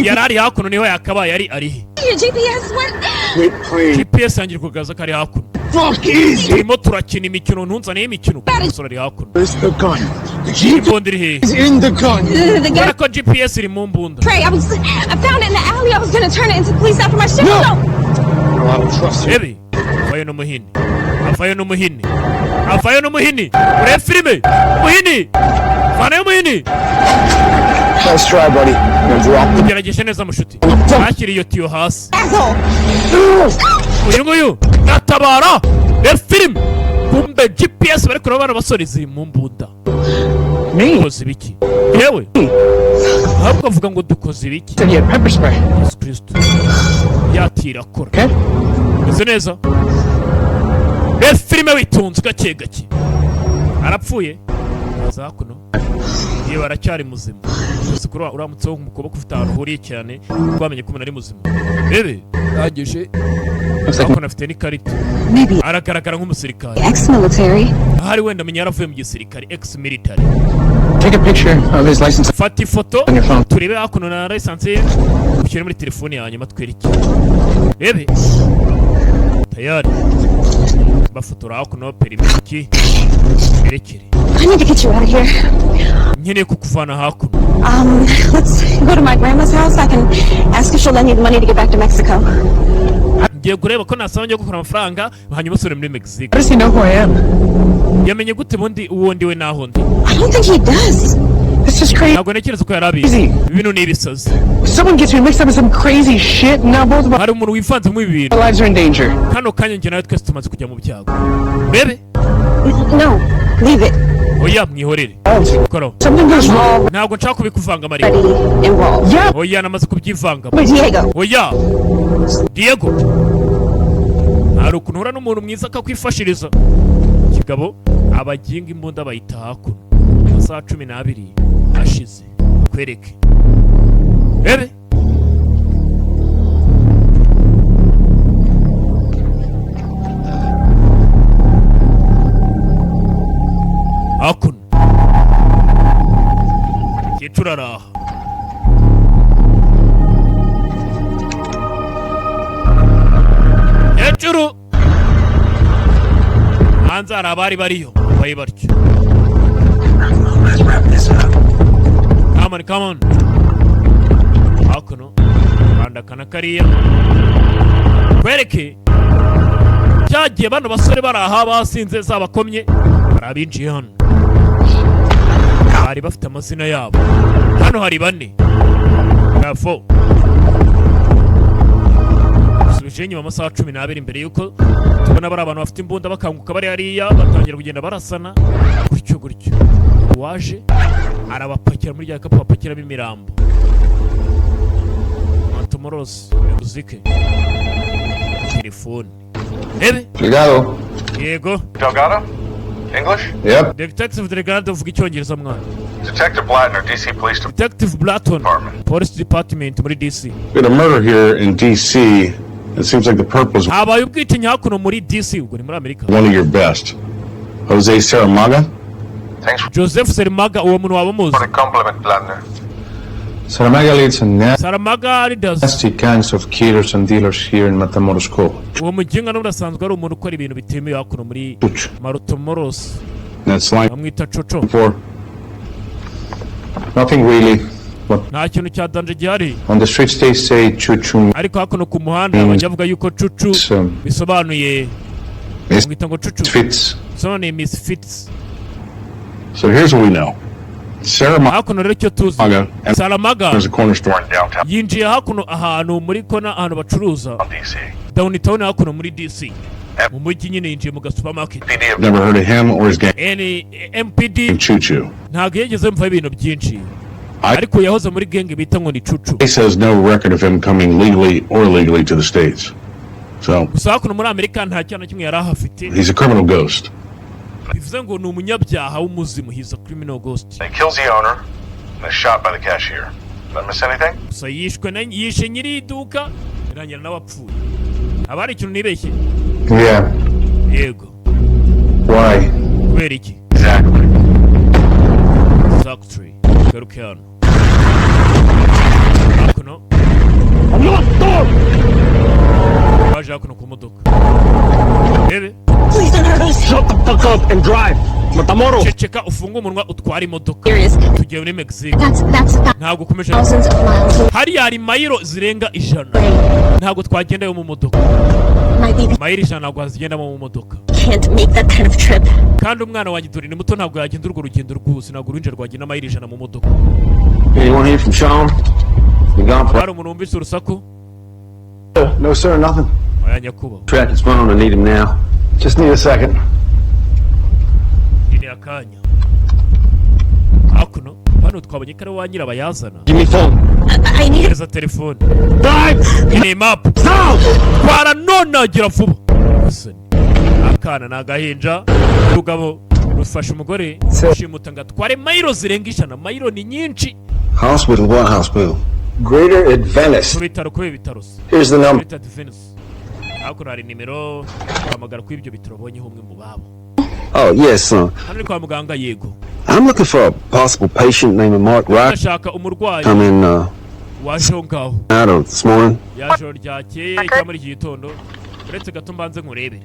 Yarari hakuno niho yakabaye ari he? Your GPS went. GPS yanjye kugaza kari hakuno. Fuck easy. Turimo turakina imikino ntunzane y'imikino. Umusore ari hakuno. Where's the gun? The GPS is in the gun. The gun. Ko GPS iri mu mbunda. Trey, I found it in the alley. I was gonna turn it into police after my shift. No. I don't trust you. Baby, avayo no muhini. Avayo no muhini. Avayo no muhini. Ure filime. Muhini. Vanayo muhini. Nice try, buddy. Now drop the Gerageje neza mushuti. Akiri iyo tiyo hasi. Uyu nguyu natabara. Ure filime. Kumbe GPS bari kurabana basore ziri mu mbunda. Dukoze ibiki? Yewe. Ahubwo avuga ngo dukoze ibiki? pepper spray. Yesu Kristo. Yatira kora. Ese neza? Filime witunze gake gake. Arapfuye. Aza hakuno. Yewe aracyari muzima. Usikura uramutseho umukobwa ufite ahantu huriye cyane. Twamenye ko umuntu ari muzima. Bebe. Yageje. hakuno afite n'ikarita aragaragara nk'umusirikare Ex-military. ahari wenda menya yaravuye mu gisirikare ex-military. Take a picture of his license. Fata ifoto turebe hakuno na license ye ushyire muri telefone yanjye matwereke rebe tayari bafotora hakuno perimiki berekere. I need to get you out of here. Nkeneye kukuvana hakuno. Let's go to my grandma's house. I can ask if she'll lend you the money to get back to Mexico. Ngiye kureba ko nasaba njye gukora amafaranga hanyuma usubire muri Mexico. How does he know who I am? Yamenye gute bundi uwo ndiwe naho ndi? I don't think he does. It's just crazy. Ntabwo ntekereza ko yarabizi. Ibintu ni ibisazi. Someone gets me mixed up in some crazy shit, and now both of Hari umuntu wivanze mu ibintu. our lives are in danger. Hano kanya njye nawe twese tumaze kujya mu byago. Bebe? No, leave it. Oya mwihorere. Koro. Something goes wrong. Ntabwo nshaka kubikuvanga Maria. Already involved. Yeah. Oya namaze kubyivanga. But Diego. Oya. Diego. Hari ukuntu uhura n'umuntu mwiza akakwifashiriza. Kigabo abaginga imbunda bayita hakuno. Amasaha 12 ashize. Kwereke. Bebe. Hakuno. Kituraraha. Hejuru. Hanze hari abari bariyo bambaye batyo. Come on. Hakuno. Kanda kana kariya. Kwereke. Cyagiye bano basore bari aha basinze zabakomye. Barabinjiye hano. Bari bafite amazina yabo. Hano hari bane. Bravo. Subije nyuma amasaha 12 imbere yuko tubona bari abantu bafite imbunda bakanguka bari hariya batangira kugenda barasana gutyo. Waje arabapakira muri ryaka papakiramo imirambo. Antomoros muzike. Telefone. Ebe? Delgado. Yego. Delgado? English? Yep. Detective Delgado uvuga icyongereza mwana. Detective Blattner, DC Police Department. Detective Blatton, Police Department muri DC. We had a murder here in DC. It seems like the perp was Habaye ubwicanyi hakuno muri DC ubwo ni muri Amerika. one of your best. Jose Saramaga? Thanks for Joseph Saramaga uwo muntu waba muzi. the compliment, Blattner. Saramaga leads a Saramaga leaders. nasty gangs of killers and dealers here in Matamoros Co. Uwo muginga n'urasanzwe ari umuntu ukora ibintu bitemewe hakuno muri Matamoros. That's like Bamwita Coco. for nothing really. What Nta kintu cya danje gihari. on the streets they say chuchu Ariko hakuno ku muhanda bajya bavuga yuko cucu bisobanuye bamwita ngo cucu. fits. Bisobanuye misfits. So here's what we know. Saramaga Hakuno rero icyo tuzi. Saramaga is a corner store. Downtown yinjiye hakuno ahantu muri kona ahantu bacuruza DC. downtown hakuno muri DC mu mujyi nyine yinjiye mu supermarket. Never heard of him or his gang. MPD Chuchu. ntabwo yigeze mva ibintu byinshi ariko yahoze muri genge bita ngo ni cucu. He says no record of him coming legally or illegally to the States. So gusa hakuno muri Amerika nta cyana kimwe yari ahafite. he's a criminal ghost. Bivuze ngo ni umunyabyaha w'umuzimu. He's a criminal ghost. He kills the owner and is shot by the cashier. Did I miss anything? Gusa yishe nyiri iduka irangira n'abapfuye. Haba hari ikintu nibeshye? Yeah. Yego. Why? Kubera iki? Exactly. Exactly. Garuke hano. Hakuno. Waje hakuno ku modoka. Bebe. Please don't hurt us. Shut the fuck up and drive. Matamoros. Ceceka ufunga umunwa utwara imodoka. Serious. Tugiye muri Mexico. That's Ntabwo ukomeje. thousands of miles Hariya hari mayiro zirenga 100. Ntabwo twagendayo mu modoka. My baby Mayiro 100 ntabwo hazigendamo mu modoka. can't make that kind of trip. Kandi umwana wanjye dore ni muto ntabwo yagenda urwo rugendo rwose. Ntabwo uruhinja rwagenda mayiro 100 mu modoka. Anyone here from Sean? You gone? Hari umuntu wumvise urusaku? No, sir, nothing. Oya nyakubahwa. Track his phone. I need him now. Just need a second. Ini akanya. Hakuno hano twabonye ko ari wa nyirabayazana. Give me phone. I need Gereza telefone. Drive! Ini map. Stop! Twara none gira vuba. Akana nagahinja. Rugabo rufasha umugore ushimuta ngo atware mayiro zirenga 100. Mayiro ni nyinshi. Hospital? What hospital? Greater Adventist. Ku bitaro kube bitaro. Here's the number. Greater Adventist. hakuno hari nimero uhamagara kuri ibyo bitaro bonyeho umwe mu babo. Oh, yes, son. Hano ni kwa muganga yego. I'm looking for a possible patient named Mark Rock. Ndashaka umurwayi. I'm in, waje ngaho. Out of this morning. Yaje ryakeye cyangwa muri iki gitondo. Uretse gato mbanze nkurebere.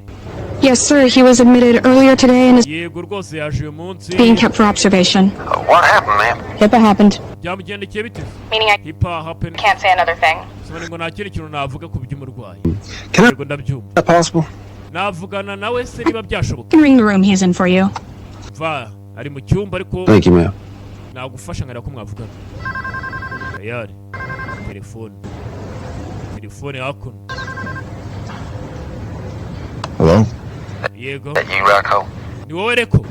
Yes, sir. He was admitted earlier today and is Yego rwose yaje uyu munsi. being kept for observation. What happened, ma'am? HIPAA happened. Byamugendekeye bite? Meaning I HIPAA happened. can't say another thing. Sobanura ngo nta kindi kintu navuga ku by'umurwayi. Can Yego ndabyumva. that possible? Navugana nawe se niba byashoboka. You can ring the room he's in for you. Va, ari mu cyumba ariko Thank you, ma'am. nagufasha ngarira ko mwavugana. Tayari. Telefone hakuno. Hello? Yego. That you, Rocco? Ni wowe reko?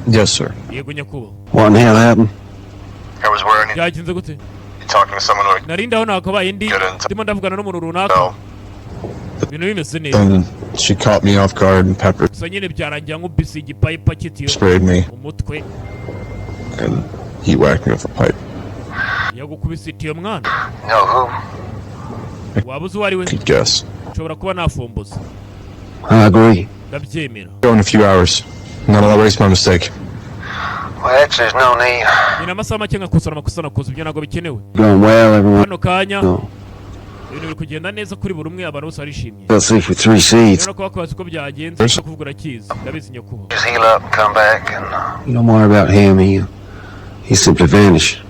Yes, sir. Yego nyakuba. What in the hell happened? I was wearing it. Byagenze gute? You talking to someone who... Nari aho nakabaye ndi. Ndimo ndavugana n'umuntu runaka. No. Ibintu bimeze neza. And she caught me off guard and peppered. Gusa nyine byarangira nk'ubisi igipayipa kitiyo. Sprayed me. Umutwe. And he whacked me with a pipe. Yagukubise itiyo mwana. No, who? Waba uzi uwo ari we? Could guess. Nshobora kuba nafomboza. I agree. Ndabyemera. Go in a few hours. Not a race my mistake. Well, actually, there's no need. Nyina amasaha make nkakosora amakosa nakoze ibyo ntabwo bikenewe. Going well, everyone. Hano kanya. No. Ibintu biri kugenda neza kuri buri umwe abantu bose barishimye. Let's see for 3 seats. Rero kuba kwazi uko byagenze no kuvuga urakizi. Ndabizi nyakuba. Just heal up and come back and... Don't worry about him. He simply vanished.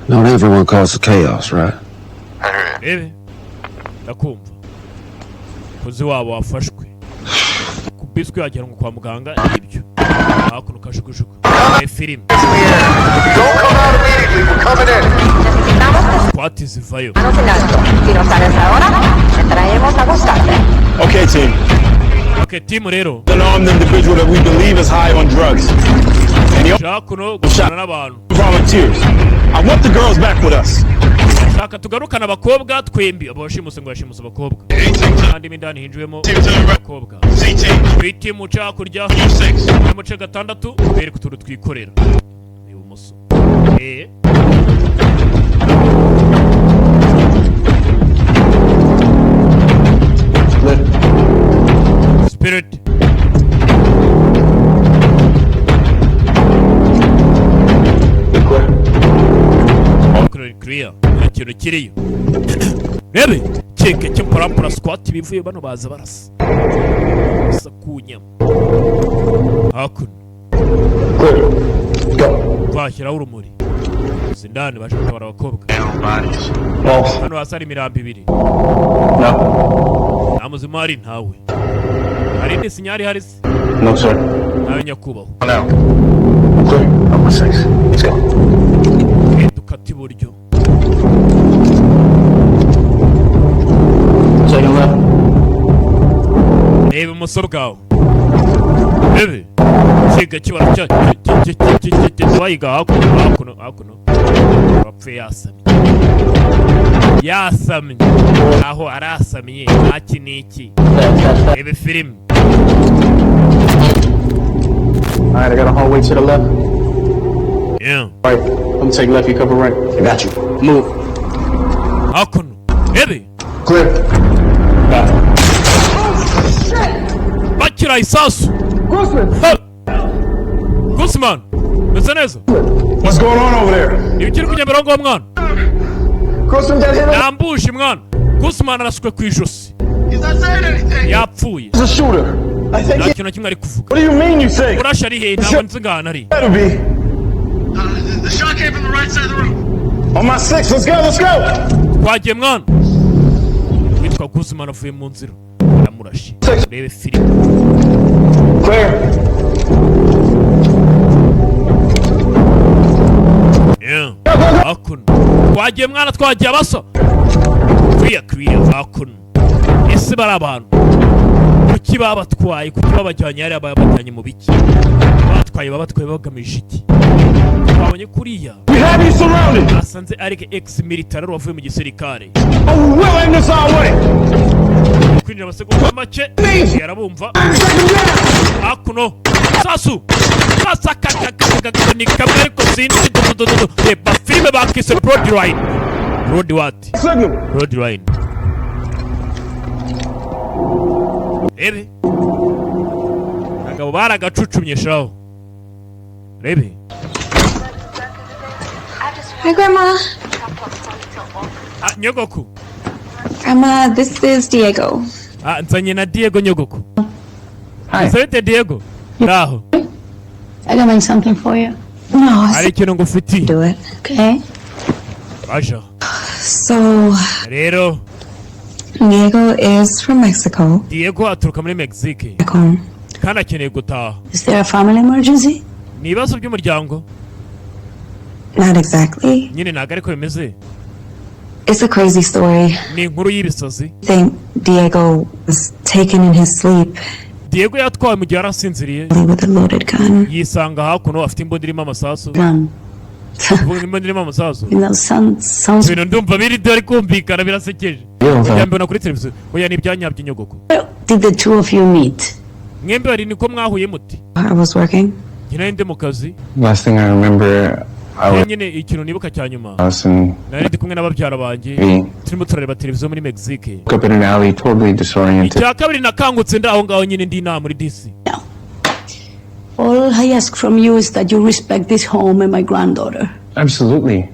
Not everyone causes chaos, right? I heard it. Ebe. Ndakumva. Kozi wabo wafashwe. Kubiswe yagera ngo kwa muganga ibyo. Hakuno kajugujugu. Film. Don't come out immediately. We're coming in. What is zivayo? Okay, team. Okay, team rero. An armed individual that we believe is high on drugs. And he Shakuno gushana n'abantu. volunteers. I want the girls back with us. Shaka tugarukana abakobwa twembi abashimuse ngo yashimuse abakobwa. Kandi mindani hinjwemo abakobwa. Twiti mu cyakurya. Mu cya gatandatu bere kuturu twikorera. Ibumoso. Spirit. Clear. Ikintu kiriyo. Rebe, keke cyo parampara squat bivuye bano baza barasa. Sakunya. Hakuno. Twashyiraho urumuri. Sindani baje gutabara abakobwa. Hano hasi hari imirambo ibiri. Nta muzima hari ntawe. Hari indi sinyari hari se? No, sir. Nawe nyakubaho. No. Clear. Number 6. Let's go. Dukata iburyo. Second left. Reba ibumoso bwawe. Rebe. Kiga kibara cya bayiga hakuno. Bapfe yasamye. Yasamye. Aho arasamye. Ntaki niki. Rebe film. Alright, I got a hallway to the left. Yeah. Right. I'm take left, you cover right. I got you. Move. Hakuno. Rebe. Clear. Got it. Bakira isasu. Guzman. Meze neza. What's going on over there? Ibikiri kunyambera ngo mwana. Grossman got hit. Yambushe mwana. Guzman arasukwe ku ijosi. He's not saying anything. Yapfuye. He's a shooter. I think Nta kintu kimwe ari kuvuga. What do you mean you think? Urasha ari he ntabwo nzi ngana ari. Better be. The shot came from the right side of the room. On my 6, let's go, let's go! Twagiye mwana. Witwa Guzman avuye mu nzira. Aramurashe. Rebe film. Clear. Yeah. Hakuno. Twagiye mwana twagiye abaso. Clear. Hakuno. Ese bari abantu. Kuki babatwaye kuki babajyanye yari abajyanye mu biki. Batwaye bagamije iki. Twabonye kuriya. We have you surrounded. Asanze ari ex military wavuye mu gisirikare. Oh, we'll end this our way. Kwinjira amasegonda make yarabumva. Hakuno. Sasu. Masaka ni kamwe ariko sinzi. Reba filime bakise Broad Line. road what? Road line. Rebe agabo baragacucumye shaho. Rebe. Hi, Grandma. Nyogoku. Grandma, this is Diego. Nzanye na Diego Nyogoku. Hi. Sete Diego. Raho. I got something for you. No, Ari kintu ngufiti. Do it. Okay. Basha. So, Rero. Diego is from Mexico. Diego aturuka muri Mexique. Back home. Kandi akeneye gutaha. Is there a family emergency? Ni ibibazo by'umuryango? Not exactly. Nyine ntago ariko bimeze. It's a crazy story. Ni inkuru y'ibisazi. I think Diego was taken in his sleep. Diego yatwawe mu gihe arasinziriye. With a loaded gun. Yisanga hakuno afite imbunda irimo amasasu. Gun. Imbunda irimo amasasu. You know, sounds. Ibintu ndumva biri dore kumvikana birasekeje. Ujya mbona kuri televiziyo. Oya ni ibyanyabyo Nyogoko. Did the two of you meet? Mwembe bari niko mwahuye muti. I was working. Nyine ndi mu kazi. Last thing I remember, nyine ikintu nibuka cya nyuma. Nari ndi kumwe n'ababyara banjye. Turimo turareba televiziyo muri Mexique. Up in an alley, totally disoriented. Icya kabiri nakangutse ndaho ngaho nyine ndi inama muri DC. All I ask from you is that you respect this home and my granddaughter. Absolutely.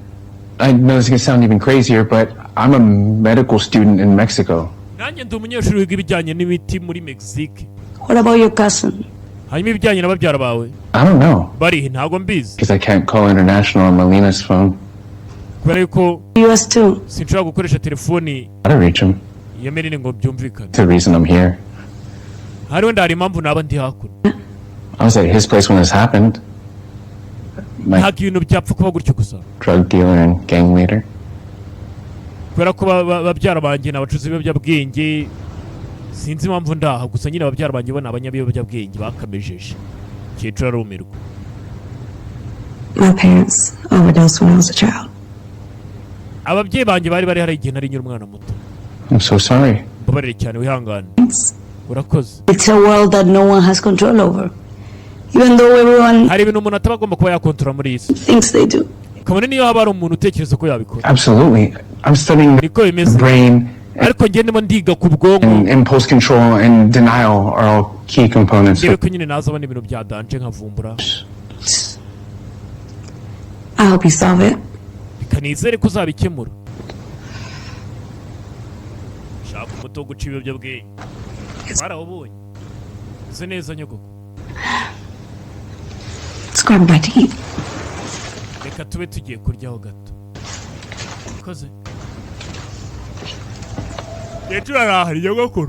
I know this is going to sound even crazier, but I'm a medical student in Mexico. Nanjye ndi umunyeshuri wiga ibijyanye n'imiti muri Mexique. What about your cousin? Hanyuma ibijyanye n'ababyara bawe? I don't know. Bari ntago mbizi. Because I can't call international on Melina's phone. Kubera yuko US too. Sinshobora gukoresha telefoni. I don't reach him. Iyo Melina ngo byumvikane. That's the reason I'm here. Hari wenda hari impamvu naba ndi hakuno. I was at his place when this happened. Nta kintu byapfa kuba gutyo gusa. Drug dealer and gang leader. Kubera ko babyara banjye n'abacuzi b'ibiyobyabwenge. Sinzi impamvu ndaha gusa nyine ababyara banjye bo ni abanyabiyobyabwenge bakamejeje. Cyiciro arumirwa. My parents overdosed when I was a child. Ababyeyi banjye bari hari igihe nari nyiri umwana muto. I'm so sorry. Mbabarire cyane wihangane. Urakoze. It's a world that no one has control over. Even though everyone hari ibintu umuntu atagomba kuba yakontorora muri isi. Thinks they do. Kabone niyo haba ari umuntu utekereza ko yabikora. Absolutely. I'm studying the brain. Ariko njye ndimo ndiga ku bwonko. Impulse control and denial are all key components. Rero ko nyine nazabona ibintu bya danje nkavumbura. I hope you solve it. Kanizere ko uzabikemura. Shaka umuto wo guca ibiyobyabwenge. Barawubonye. Uzi neza Nyogoko. Let's go back to eat. Reka tube tugiye kuryaho gato. Koze. Yetu arahari Nyogoko.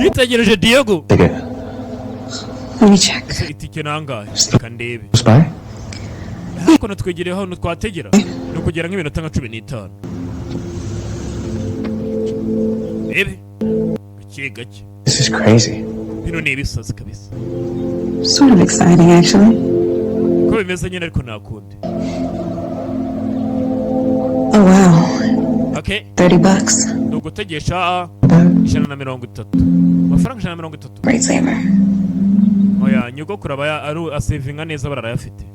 Yitegereje Diego. Let me check. Ese itike nangahe? Reka ndebe. Spy? Ariko natwegereye aho twategera. No kugera nk'iminota nka 15. Rebe. Gake. This is crazy. Bino ni ibisazi kabisa. Sort of exciting actually. Ko bimeze nyine ariko nakundi. Oh wow. Okay. $30. Nugutegesha 130. Amafaranga 130. Great saver. Oya Nyogoko kuraba aru asavinga neza bararayafite.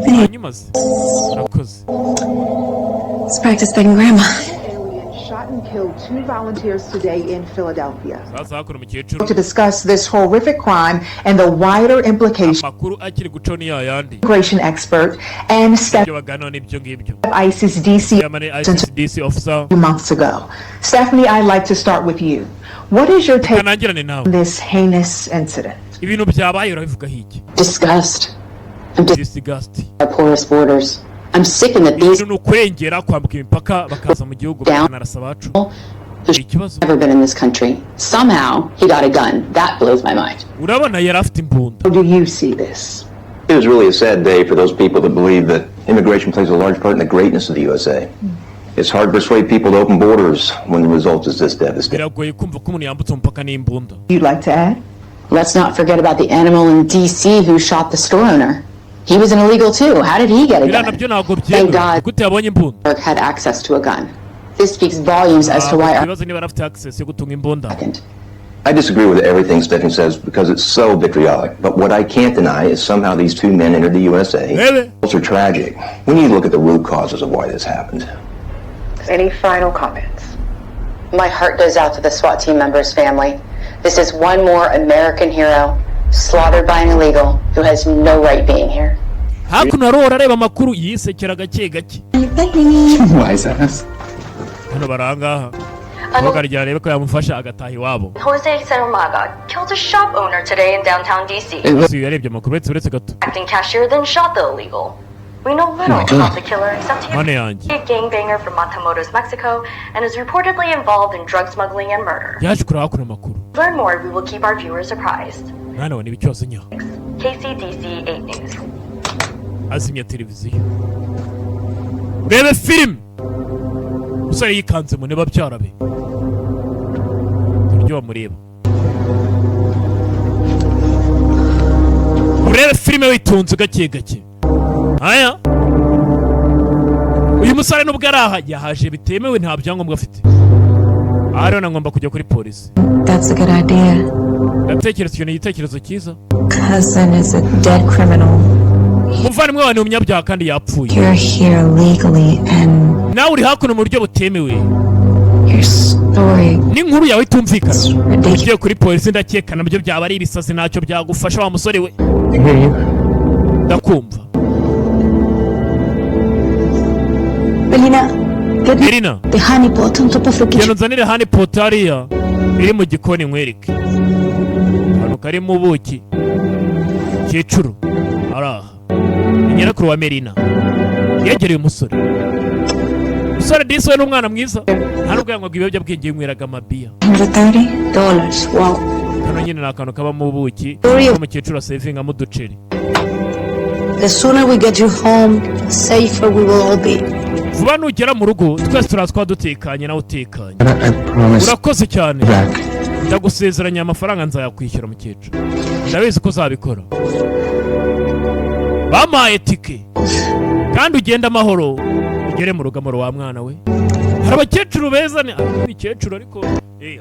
Hanyuma se. Urakoze. Let's practice begging grandma. Shot and killed 2 volunteers today in Philadelphia. To discuss this horrific crime and the wider implications. Immigration expert and ISIS DC officer a few months ago. Stephanie, I'd like to start with you. What is your take on this heinous incident? Disgust. I'm disgust. Our porous borders. I'm sick in that these who's never been in this country. Somehow he got a gun. That blows my mind. How do you see this? It was really a sad day for those people that believe that immigration plays a large part in the greatness of the USA. It's hard to persuade people to open borders when the result is this devastating. You'd like to add? Let's not forget about the animal in D.C. who shot the store owner. He was an illegal too. How did he get a gun? Thank God Burke had access to a gun. This speaks volumes as to why our I disagree with everything Stephanie says because it's so vitriolic. But what I can't deny is somehow these two men entered the USA. Really? Those are tragic. We need to look at the root causes of why this happened. Any final comments? My heart goes out to the SWAT team member's family. This is one more American hero slaughtered by an illegal who has no right being here. hakuno arora areba amakuru yisekera gake gake. Wise ass. Hano barangaha Mugarya arebe ko yamufasha agataha iwabo. Jose Saramaga killed a shop owner today in downtown DC. Yarebye amakuru uretse gato. Acting cashier then shot the illegal. We know little about the killer except he is a gangbanger from Matamoros, Mexico, and is reportedly involved in drug smuggling and murder. Yaje kuraba kuna makuru. Learn more, we will keep our viewers surprised. Mwana wani bicyose nya. KCDC 8 News. Azimya televiziyo. Urebe film. Usari yikanze mu neba byarabe. Turyo bamureba. Urebe film witunze gake gake. Aya. Uyu musare nubwo araha yahaje bitemewe nta byangombwa afite. Arona ngomba kujya kuri polisi. That's a good idea. Ndatekereza cyo igitekerezo cyiza. Cousin is a dead criminal. Muvandimwe wawe ni umunyabyaha kandi yapfuye. You're here legally and nawe uri hakuno mu buryo butemewe. Your story. Ni nkuru yawe itumvikana. Ugiye kuri polisi ndakeka nabyo byaba ari ibisazi ntacyo byagufasha wa musore we. Ndakumva. Belina, the honey pot on top of the kitchen. Yanuzanire honey pot hariya iri mu gikoni nkwereke. Hano kari mu buki. Kecuru. Araha. Nyirakuru wa Melina. Yegereye umusore. Umusore diswe n'umwana mwiza. Hano bwangwa bwibyo bwenge nyweraga amabiya. $130. Wow. Hano nyine nakantu kaba mu buki. Mu kecuru saving amuduceri. The sooner we get you home, the safer we will all be. Vuba nugera mu rugo twese turazwa dutekanye nawe utekanye. Urakoze cyane. Ndagusezeranya amafaranga nzayakwishyura mukecuru. Ndabizi ko uzabikora. Bamaye tike. Kandi ugenda amahoro. Ugere mu rugamoro wa mwana we. Hari abakecuru beza ni abakecuru ariko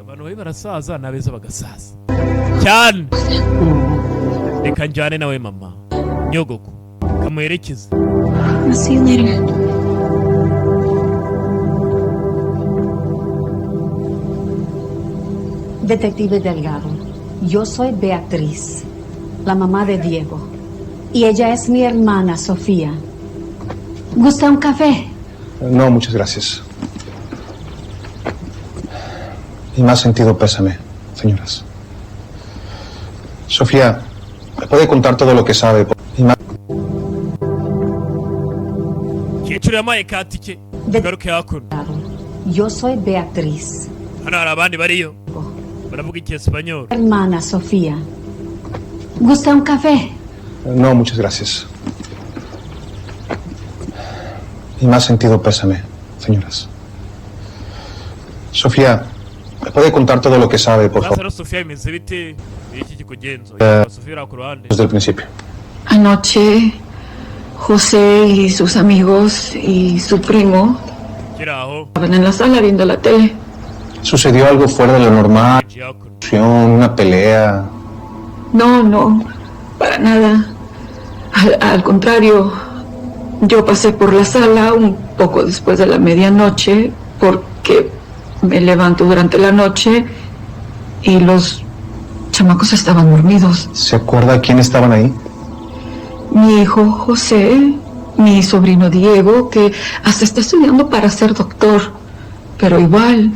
abantu bayi barasaza nabeza bagasaza. Cyane. Reka njyane nawe mama. Nyogoko. Kamuherekeze. I'll see you later. Detective Delgado, yo soy Beatriz, la mamá de Diego, y ella es mi hermana Sofía. ¿Gusta un café? No, muchas gracias. Y más sentido pésame, señoras. Sofía, ¿me puede contar todo lo que sabe? Yo soy Beatriz. Hermana Sofía. ¿Gusta un café? No, muchas gracias. Y más sentido pésame, señoras. Sofía, ¿me puede contar todo lo que sabe, por favor? Desde el principio. Anoche, José y sus amigos y su primo estaban en la sala viendo la tele. ¿Sucedió algo fuera de lo normal? ¿Una pelea? No, para nada. Al contrario, yo pasé por la sala un poco después de la medianoche porque me levanto durante la noche y los chamacos estaban dormidos. ¿Se acuerda quién estaban ahí? Mi hijo José, mi sobrino Diego, que hasta está estudiando para ser doctor, pero igual,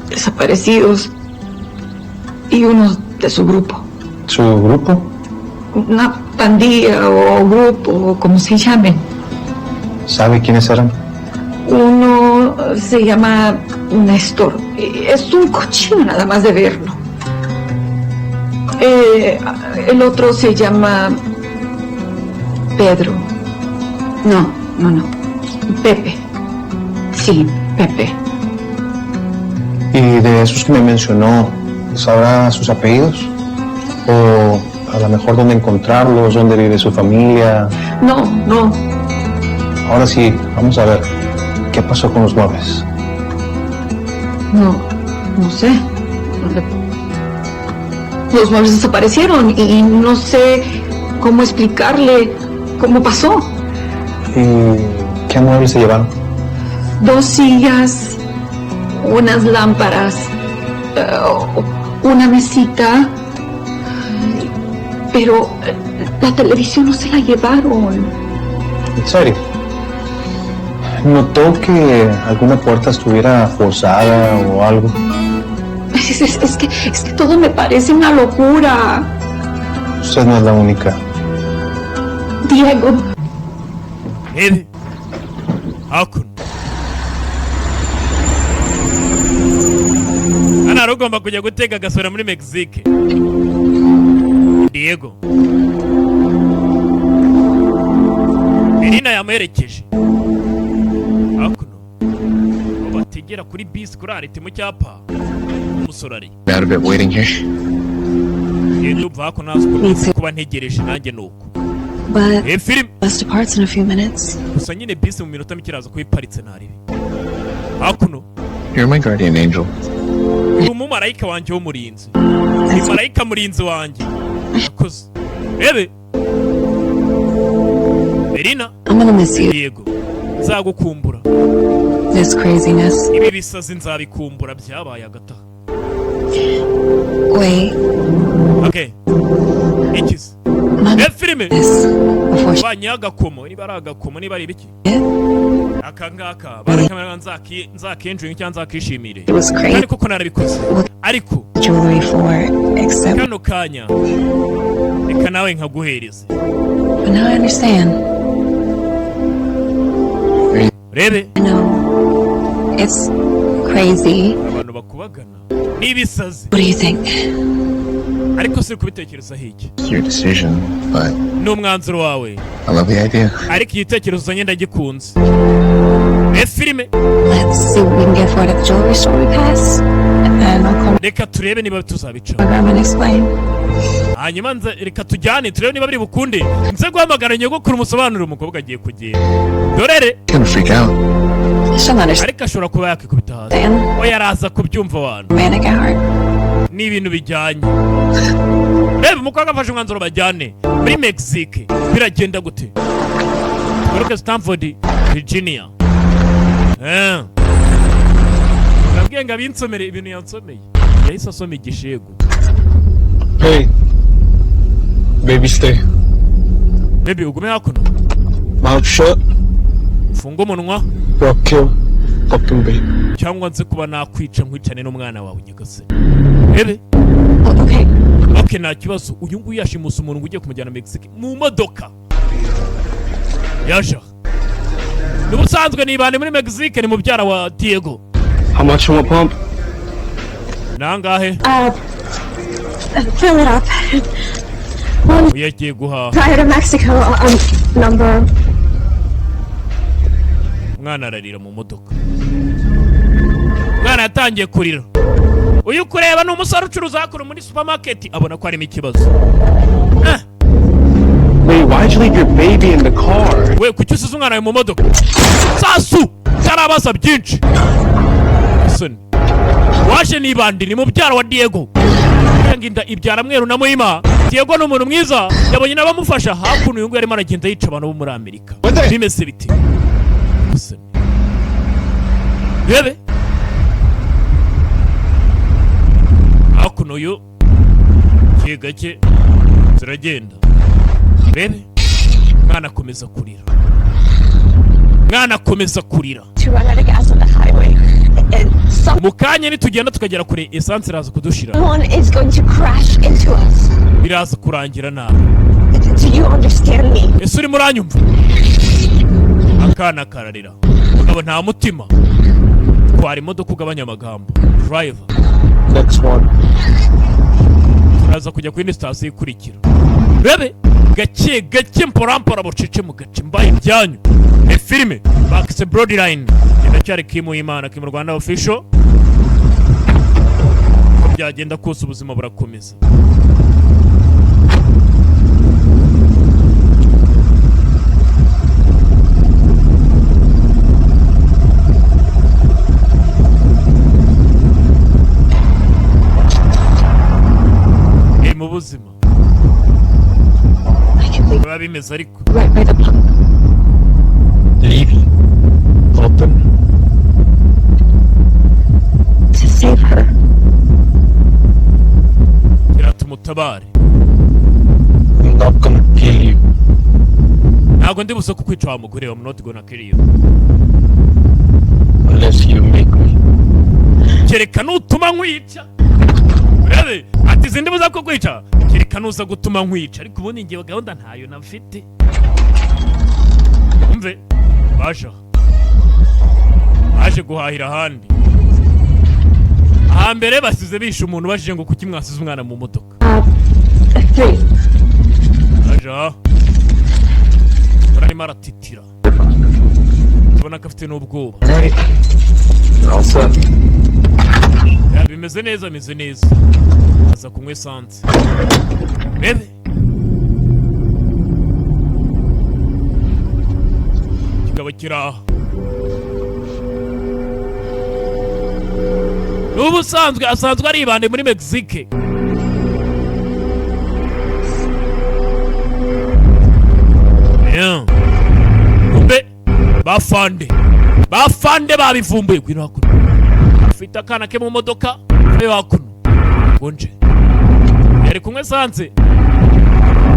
desaparecidos, y unos de su grupo. ¿Su grupo? Una pandilla o grupo, o como se llamen. ¿Sabe quiénes eran? Uno se llama Néstor. Es un cochino nada más de verlo. El otro se llama Pedro. No. Pepe. Sí, Pepe. ¿Y de esos que me mencionó, sabrá sus apellidos? ¿O a lo mejor dónde encontrarlos, dónde vive su familia? No. Ahora sí, vamos a ver. ¿Qué pasó con los muebles? No sé. los muebles desaparecieron y no sé cómo explicarle cómo pasó. ¿Y qué muebles se llevaron? 2 sillas, unas lámparas, una mesita, pero la televisión no se la llevaron. ¿En serio? ¿Notó que alguna puerta estuviera forzada o algo? Es que todo me parece una locura. Usted no es la única. Diego. Ana ugomba kujya gutega agasura muri Mexique. Diego. Irina yamuherekeje. Hakuno. Bategera kuri bisi kuri arite mu cyapa. Umusore ari. Bad a bit waiting here. Ndumva hako nazo kuba ntegereje nanjye nuko. But bus departs in a few minutes. Gusa nyine bisi mu minota mike iraza kuyiparitse naribi. Hakuno. You're my guardian angel. Uri umumarayika wanjye w'umurinzi. Ni marayika murinzi wanjye. Akoze. Ebe. Irina. I'm gonna miss you. Diego. Nzagukumbura. This craziness. Ibi bisazi nzabikumbura byabaye agata. Wait. Okay. Ikiz. Filime. Banyagakomo, niba ari agakomo, niba ari ibiki. Akangaka barakamera nzakenjwe cyangwa nzakishimire. Ariko ko narabikoze. Ariko jewelry for except kano kanya. Reka nawe nkaguhereza. But now I understand. Rebe. No. It's crazy. Abantu bakubagana. Nibisazi. What do you think? Ariko se kubitekereza hiki. It's your decision, but no mwanzuro wawe. I love the idea. Ariko igitekerezo zanye ndagikunze. Filime. Let's see what we can get for it at the jewelry store we pass. And I'll come. Reka turebe niba tuzabica. And explain. Hanyuma reka tujyane turebe niba biri bukunde. Nze guhamagara nyogokuru umusobanurire umukobwa agiye kugenda. Dorere. Gonna freak out. Ariko ashobora kuba yakikubita hasi. Oya araza kubyumva abantu. Ni ibintu bijyanye. Reba umukobwa afashe umwanzuro bajyane muri Mexique. Biragenda gute? Tugaruke Stanford, Virginia. Nabwiye ngo abinsomere ibintu yansomeye. Yahise asoma igishego. Hey. Baby stay. Baby ugume hakuno. Mouth shut. Funga umunwa. Kill. Fucking baby. Cyangwa nze kuba nakwica nkwicane n'umwana wawe nyigase. Ebe. Okay. Okay, nta kibazo. Uyu nguyu yashimusa umuntu ugiye kumujyana Mexique mu modoka. Yaje. N'ubusanzwe nibane muri Mexique ni mubyara wa Diego. How much from a pump? Nangahe? Fill it up. Uyagiye guhaha. Prior to Mexico, number. Mwana ararira mu modoka. Mwana yatangiye kurira. Uyu kureba ni umusore ucuruza hakuru muri supermarket abona ko harimo ikibazo. Wait, why'd you leave your baby in the car? We kuki usize umwana mu modoka? Sasu! Cyarabaza byinshi. Listen. Waje nibandi ni mubyara wa Diego. Nginda ibyara mweru na Muhima. Diego ni umuntu mwiza. Yabonye nabamufasha hakuno uyu ngo yarimo aragenda yica abantu bo muri Amerika. Bimeze biti. Listen. Bebe. Hakuno uyu gake ziragenda. Bebe. Mwana akomeza kurira. Mwana akomeza kurira. Mukanya nitugenda tukagera kure essence iraza kudushira. Biraza kurangira nabi. Ese uri muranyumva? Akana kararira. Mugabo nta mutima. Twari imodoka ugabanya amagambo. Driver. Next one. Turaza kujya kuri station ikurikira. Bebe gake mpora bucece mu gace mbaye ibyanyu. Filime Back to Broadline. Ndacyari Kimu Imana Kimu Rwanda official. Byagenda kose ubuzima burakomeza. bimeze ariko Right by the pump. Leave it open. To save her. Tumutabare. I'm not gonna kill you. Ntabwo ndi buze kukwica wa mugore. I'm not gonna kill you. Unless you make me. Kereka nutuma nkwica. Urebe ati zindi buza kukwica. Kereka nuza gutuma nkwica. Ariko ubundi ngiye gahunda ntayo nafite. Umve baje guhahira ahandi. Ahambere basize bishe umuntu bashije ngo kuki mwasize umwana mu modoka. 3. Aja. Barimo aratitira. Tubona ko afite n'ubwoba. Bimeze neza, bimeze neza. Aza kunywa esanse. Bebe. Kikaba kiraha. N'ubusanzwe asanzwe ari ibande muri Mexique. Kumbe bafande babivumbuye kwino hakuno. Afite akana ke mu modoka be hakuno. Gonje. Yari kumwe sanze.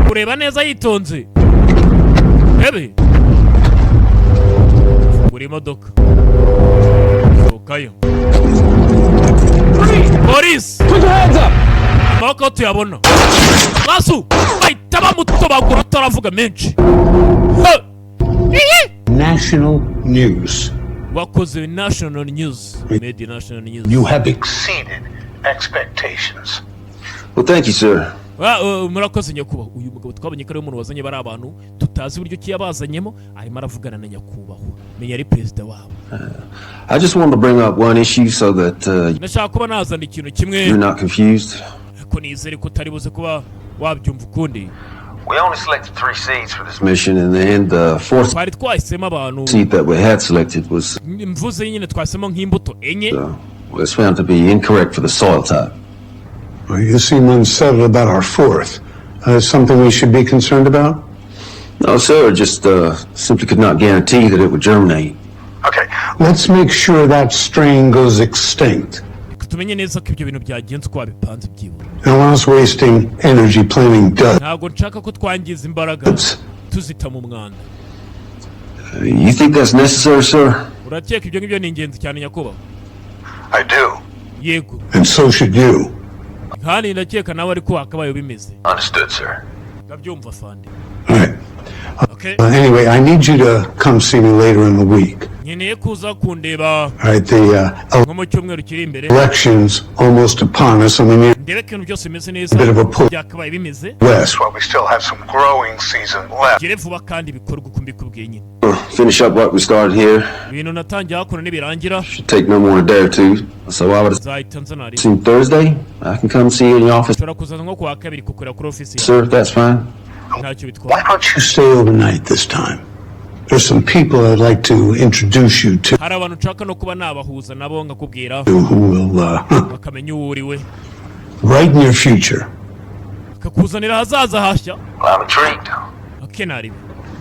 Kureba neza yitonze. Bebe. Fungura imodoka. Sokayo. Police! Put your hands up! Amaboko tuyabona. Masu! Bahita bamutobagura utaravuga menshi. National news. Wakoze national news. Made national news. You have exceeded expectations. Well, thank you, sir. Murakoze nyakubahwa. Uyu mugabo twabonye ko ari umuntu wazanye bari abantu tutazi uburyo ki yabazanyemo arimo aravugana na nyakubahwa. Menya ari president wabo. I just wanted to bring up one issue so that nashaka kuba nazana ikintu kimwe. You're not confused. Ko nizere ko tari buze kuba wabyumva ukundi. We only selected 3 seats for this mission, and then the fourth seat that we had selected was was found to be incorrect for the soil type. Well, you seem unsettled about our fourth. Something we should be concerned about? No, sir. Just simply could not guarantee that it would germinate. Okay. Let's make sure that strain goes extinct. No one else wasting energy planning does. You think that's necessary, sir? I do. And so should you. Understood, sir. All right. Okay. Anyway, I need you to come see me later in the week. All right, the election's almost upon us. I mean, a bit of a push west. Well, we still have some growing season left. Finish up what we started here. Should take no more than a day or two. So I would assume Thursday I can come see you in your office. Sir, that's fine. Why don't you stay overnight this time? There's some people I'd like to introduce you to who will brighten your future. I'm intrigued.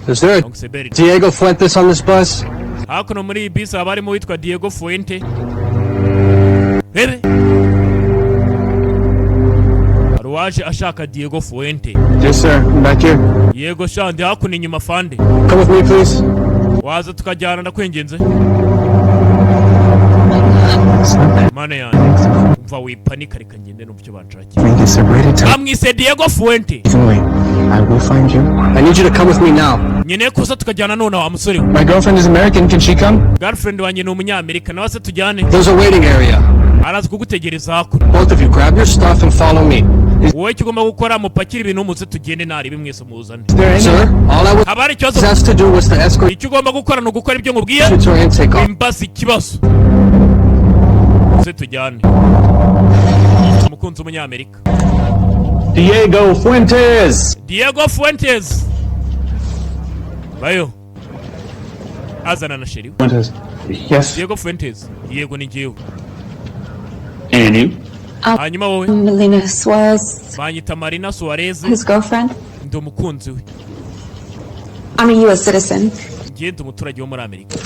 Is there a Diego Fuentes on this bus? Diego Fuente. Waje ashaka Diego Fuente. Yes, sir. I'm back here. Diego shandi hakuno inyuma fande. Come with me, please. Waza tukajyana ndakwinginze. Mane yanjye. Umva wipanika reka ngende n'ubyo banshaki. Amwise Diego Fuente. I will find you. I need you to come with me now. Nyene kuza tukajyana none wa musore. My girlfriend is American. Can she come? Girlfriend wanjye ni umunyamerika nawe se tujyane. There's a waiting area. Arazi kugutegereza hakuno. Both of you grab your stuff and follow me. Wowe kigomba gukora mupakira ibintu muze tugende nari bimwese muzane. Sir, all I was to do was to escort. Icyo ugomba gukora no gukora ibyo ngubwiye. Imbazi kibazo. Se tujyane. Umukunzi umunyamerika. Diego Fuentes. Diego Fuentes. Bayo. Azana na sheri. Fuentes. Yes. Diego Fuentes. Diego ni jewe. And you? Hanyuma wowe. Melina Suarez. Banyita Marina Suarez. His girlfriend. Ndi umukunzi we. I'm a U.S. citizen. Ngiye ndi umuturage wo muri Amerika.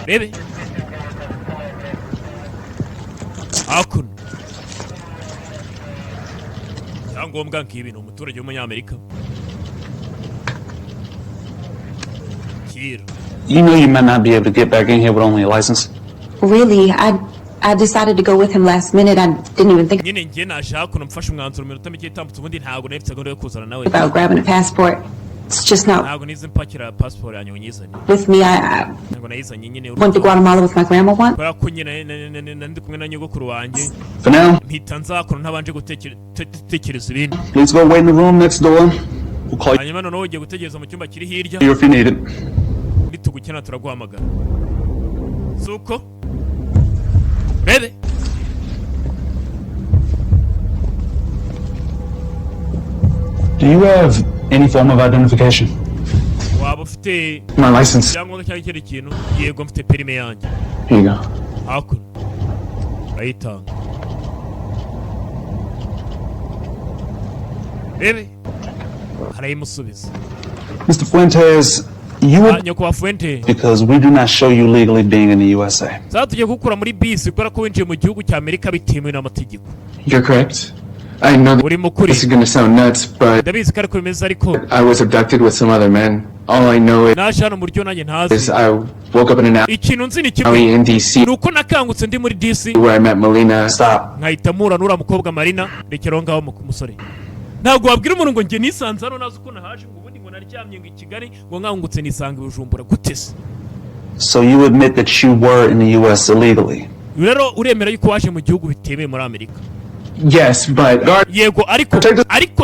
Rebe. Hakuno. Ngombwa nk'ibi ni umuturage w'umunyamerika. Kira. You know you might not be able to get back in here with only a license. Really, I decided to go with him last minute. I didn't even think nyine ngiye nashaka kuno mfashe umwanzuro minota mike itambutse ubundi ntago nefite gahunda yo kuzana nawe. About grabbing a passport. It's just not. Ntago nize mpakira passport yanyu nyizanye. With me, I ntago nayizanye nyine. Went to Guatemala with my grandma once. Bara ko nyine ndi kumwe na nyogokuru wanjye. For now. Mpita nzakora ntabanje gutekereza ibindi. Please go wait in the room next door. We'll call you. Hanyuma noneho ugiye gutegereza mu cyumba kiri hirya. If you need it. Nitugukena turaguhamagara. Suko. Bebe. Do you have any form of identification? Waba ufite My license. Cyangwa cyangwa ikindi kintu? Yego mfite perime yanjye. Here you go. Hakuno. Ayitanga. Bebe. Harayimusubiza. Mr. Fuentes, you would nyakwa Fuente. Because we do not show you legally being in the USA. Zatuje gukura muri bisi kubera ko winjiye mu gihugu cya Amerika bitemewe n'amategeko. You're correct. I know this is going to sound nuts, but I was abducted with some other men. All I know is I woke up in an alley in DC where I met Melina. Stop. Ntabwo wabwira umuntu ngo nge nisanze hano nazi uko nahaje ngo ubundi ngo naryamye ngo i Kigali ngo nkangutse nisanga Bujumbura gutese. So you admit that you were in the US illegally? Rero uremera yuko waje mu gihugu bitemewe muri Amerika? Yes, but yego ariko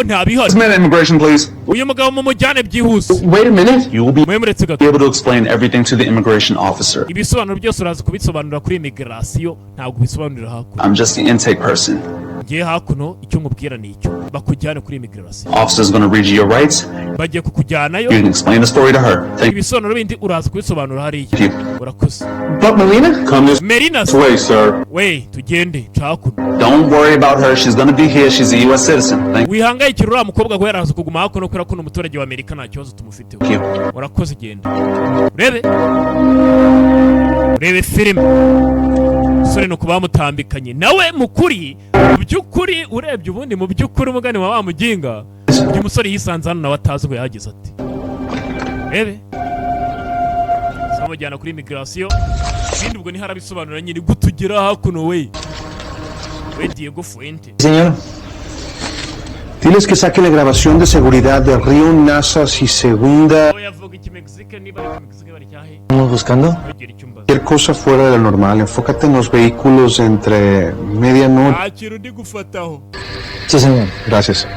ntabihari. Immigration, please. Uyu mugabo mu mujyane byihuse. Wait a minute. You will be able to explain everything to the immigration officer. Ibisobanuro byose uraza kubisobanura kuri immigration, ntabwo bisobanurira hakuno. I'm just the intake person. Ngiye hakuno icyo ngubwira ni icyo bakujyana kuri immigration. Officer's going to read you your rights. Bagiye kukujyanayo. You can explain the story to her. Ibisobanuro bindi uraza kubisobanura hariya. Urakoze. But Melina? Come this way, sir. Wait, tugende hakuno. Don't worry about her. She's going to be here. She's a US citizen. Wihangayikira uriya mukobwa ko yaraza kuguma hakuno kubera ko umuturage wa Amerika nta kibazo tumufiteho. Urakoze genda. Urebe filime. Sore no kubamutambikanye nawe mukuri mu byukuri urebye ubundi mu byukuri umugani wa muginga uyu musore yisanze hano nawe atazi ngo yagize ati rebe samujyana kuri immigration bindi ubwo ni harabisobanura nyine gutugera hakuno we Diego Fuente. Señor, diles que saque la grabación de seguridad de Río Nazas y Segunda. ¿Estamos buscando? Cualquier cosa fuera de lo normal. Enfócate en los vehículos entre medianoche. Sí, señor. Gracias.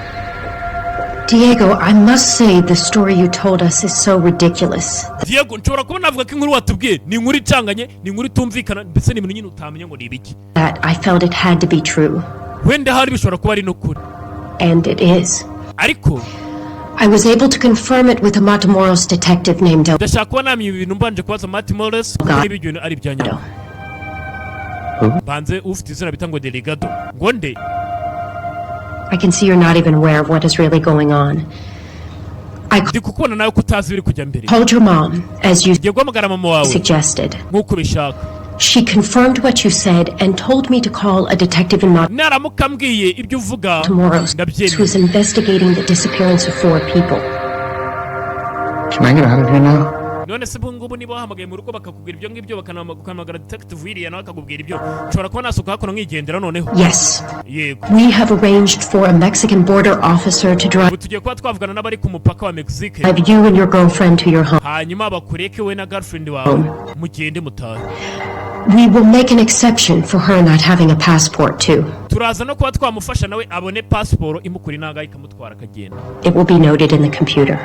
Diego, I must say the story you told us is so ridiculous. Diego, nshobora kuba navuga ko inkuru watubwiye ni inkuru icanganye, ni inkuru itumvikana, mbese ni ibintu nyine utamenya ngo ni ibiki. That I felt it had to be true. Wenda hari bishobora kuba ari nukuri. And it is. Ariko I was able to confirm it with a Matamoros detective named Del. Ndashaka kuba namye ibintu mbanje kubaza Matamoros kuri ibyo ari byanya. Banze ufite izina bitango Delegado. Ngonde. I can see you're not even aware of what is really going on. Hold your mom, as you suggested. She confirmed what you said and told me to call a detective in Matamoros who's investigating the disappearance of 4 people. Can I get out of here now? None se bungubu niba wahamagaye mu rugo bakakubwira ibyo ngibyo bakanamagara detective wiriya nawe akakubwira ibyo nshobora kuba nasohoka hakuno nkigendera noneho. Yes. Yego. We have arranged for a Mexican border officer to drive. Tugiye kuba twavugana n'abari ku mupaka wa Mexique. Have you and your girlfriend to your home. Hanyuma bakureke we na girlfriend wawe mugende mutahe. We will make an exception for her not having a passport too. Turaza no kuba twamufasha nawe abone passport imukuri nanga ikamutwara akagenda. It will be noted in the computer.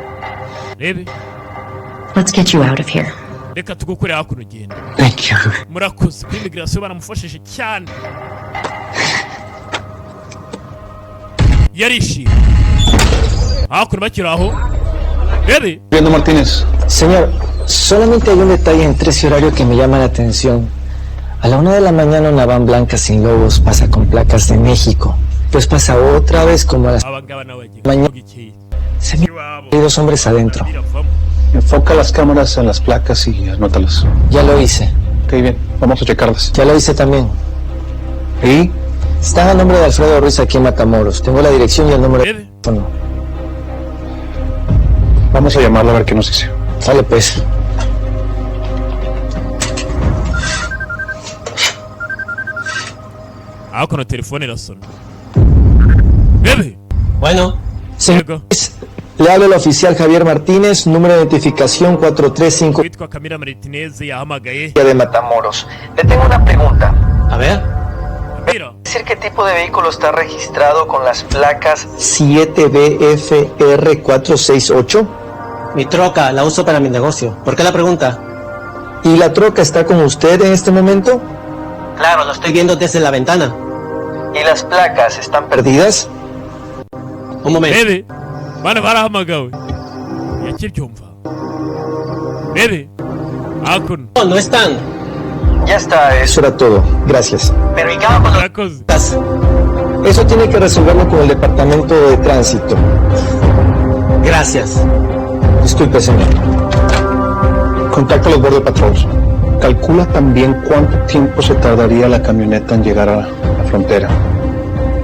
Rebe. Let's get you out of here. Reka tugukure hakuno genda. Thank you. Murakoze kuri immigration baramufashije cyane. Yarishi. Hakuno bakiraho. Rebe. Viendo Martínez. Señor, solamente hay un detalle entre ese horario que me llama la atención. A la 1 de la mañana una van blanca sin logos pasa con placas de México. Pues pasa otra vez como a las mañana. hay dos hombres adentro. Enfoca las cámaras en las placas y anótalas. Ya lo hice. Ok, bien. Vamos a checarlas. Ya lo hice también. ¿Y? Están a nombre de Alfredo Ruiz aquí en Matamoros. Tengo la dirección y el número de teléfono. Vamos a llamarlo a ver qué nos dice. Sale pues. Con el teléfono era solo. Bebe. Bueno. Señor, le habla el oficial Javier Martínez, número de identificación 435 de Matamoros. Le tengo una pregunta. A ver. Mira. ¿Decir qué tipo de vehículo está registrado con las placas 7BFR468? Mi troca, la uso para mi negocio. ¿Por qué la pregunta? ¿Y la troca está con usted en este momento? Claro, lo estoy viendo desde la ventana. ¿Y las placas están perdidas? Un momento. Bebe. Bana barahamagawe. Yachibyumva. Bebe. Akun. No, no están. Ya está, eso era todo. Gracias. Pero ¿y cada cuando eso tiene que resolverlo con el departamento de tránsito. Gracias. Disculpe, señor. Contacta a los border patrols. Calcula también cuánto tiempo se tardaría la camioneta en llegar a la frontera.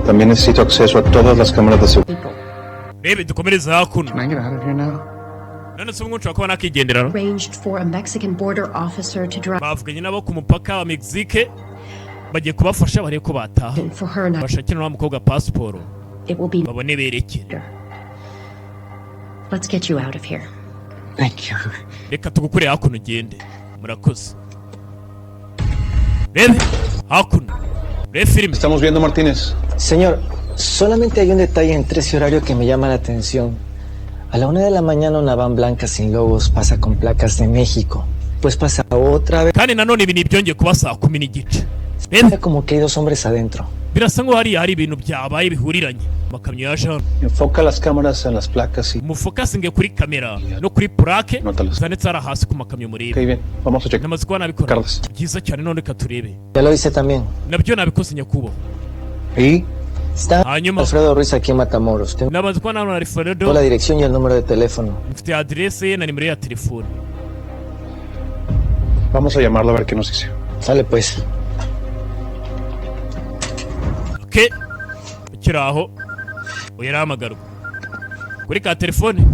También necesito acceso a todas las cámaras de seguridad. Bebe, dukomereza hakuno. Can I get out of here now? None se umuntu akubona akigendera. Arranged for a Mexican border officer to drive. Bavuganye nabo ku mupaka wa Mexique. Bagiye kubafasha barebe ko bataha. Bashakira wa mukobwa passport. Babone berekere. Let's get you out of here. Thank you. Reka tugukure hakuno ugende. Murakoze. Bebe, hakuno. Estamos viendo, Martínez. Señor, solamente hay un detalle entre ese horario que me llama la atención. A la 1 de la mañana una van blanca sin logos pasa con placas de México. Pues pasa otra vez. Kandi nanone ibintu byongeye kuba saa 10 n'igice. Como que hay dos hombres adentro. Birasa ngo hari ibintu byabaye bihuriranye. Makamyo yaje hano. Enfoca las cámaras en las placas y mufokasinge kuri kamera no kuri plaque. Zanetse ara hasi ku makamyo murebe. Okay, bien. Vamos a checar. Namaze kuba nabikora. Byiza cyane none katurebe. Ya lo hice también. Nabyo nabikoze nyakubo. ¿Y? Está Alfredo Ruiz aquí en Matamoros. Tengo la dirección y el número de teléfono. Vamos a llamarlo a ver qué nos dice. Sale pues. ¿Qué? Kiraho. Oyaramagaruka. Kuri ka telefone.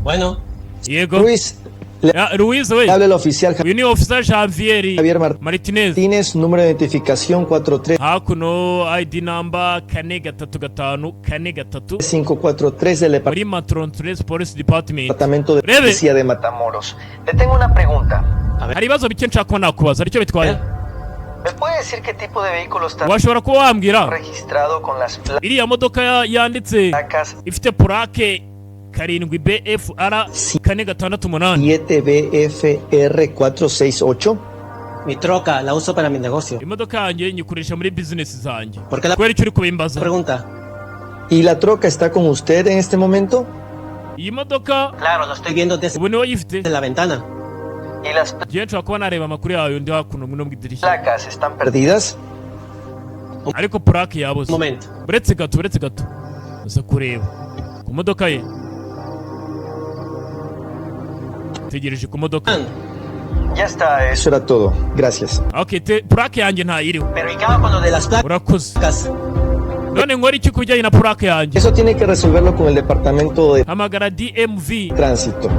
Bueno. Diego. Ruiz. Ruiz, güey. Habla el oficial Javier Martínez, número de identificación 43. Hakuno ID number 43543 543 del departamento de policía de Matamoros. Le tengo una pregunta. A ver. Hari ibibazo bike nshaka kuba nakubaza aricyo bitwaye. ¿Me puede decir qué tipo de vehículo está washobora kuba wambwira registrado con las placas? Iriya modoka yanditse ifite plaque 7BFR 468. 7BFR468. Mi troca, la uso para mi negocio. Imodoka yanjye nyikoresha muri business zanjye. ¿Por qué la uri kubimbaza? Pregunta. ¿Y la troca está con usted en este momento? Iyi modoka. Claro, lo estoy viendo desde la ventana. ¿Y las placas están perdidas? Ariko plaque yabuze. Momento. Buretse gato. Uza kureba. Ku modoka ye. Tegereje ku modoka. Ya está, eso era todo. Gracias. Okay, plaque yanjye nta iriho. Pero ¿y qué hago con lo de las placas? Urakoze. None ngori iki kujyanye na plaque yanjye? Eso tiene que resolverlo con el departamento de hamagara DMV tránsito.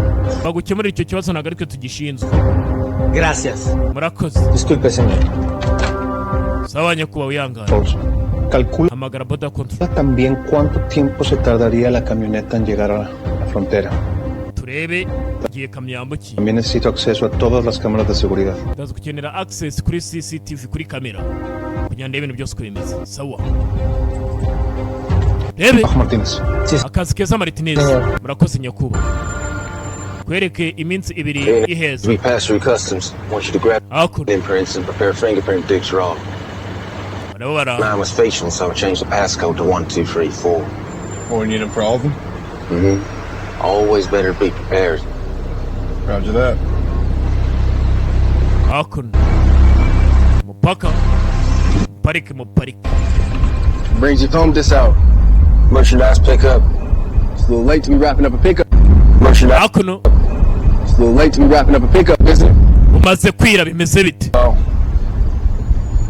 Bagukemurira icyo kibazo ntabwo ariko tugishinzwe. Gracias. Murakoze. Disculpe, señor. Sawa nyakubahwa wihangane. Calcula hamagara border control. También cuánto tiempo se tardaría la camioneta en llegar a la frontera. Turebe igihe kamyo yambukiye. También necesito acceso a todas las cámaras de seguridad. Ndaza gukenera access kuri CCTV kuri kamera kugira ndebe ibintu byose uko bimeze. Sawa. Bebe. Martínez. Akazi keza Martínez. Murakoze nyakubahwa. Kwereke iminsi ibiri iheze. We pass through customs. Want you to grab imprints and prepare fingerprint digs raw. Mine was facial, so I changed the passcode to 1234. Oh, we need them for all of them? Mm-hmm. Always better be prepared. Roger that. Akun. Mupaka. Muparike. Brings you home this out. Merchandise pickup. It's a little late to be wrapping up a pickup. Hakuno. It's a little late to be wrapping up a pickup, isn't it? Umaze kwira bimeze bite?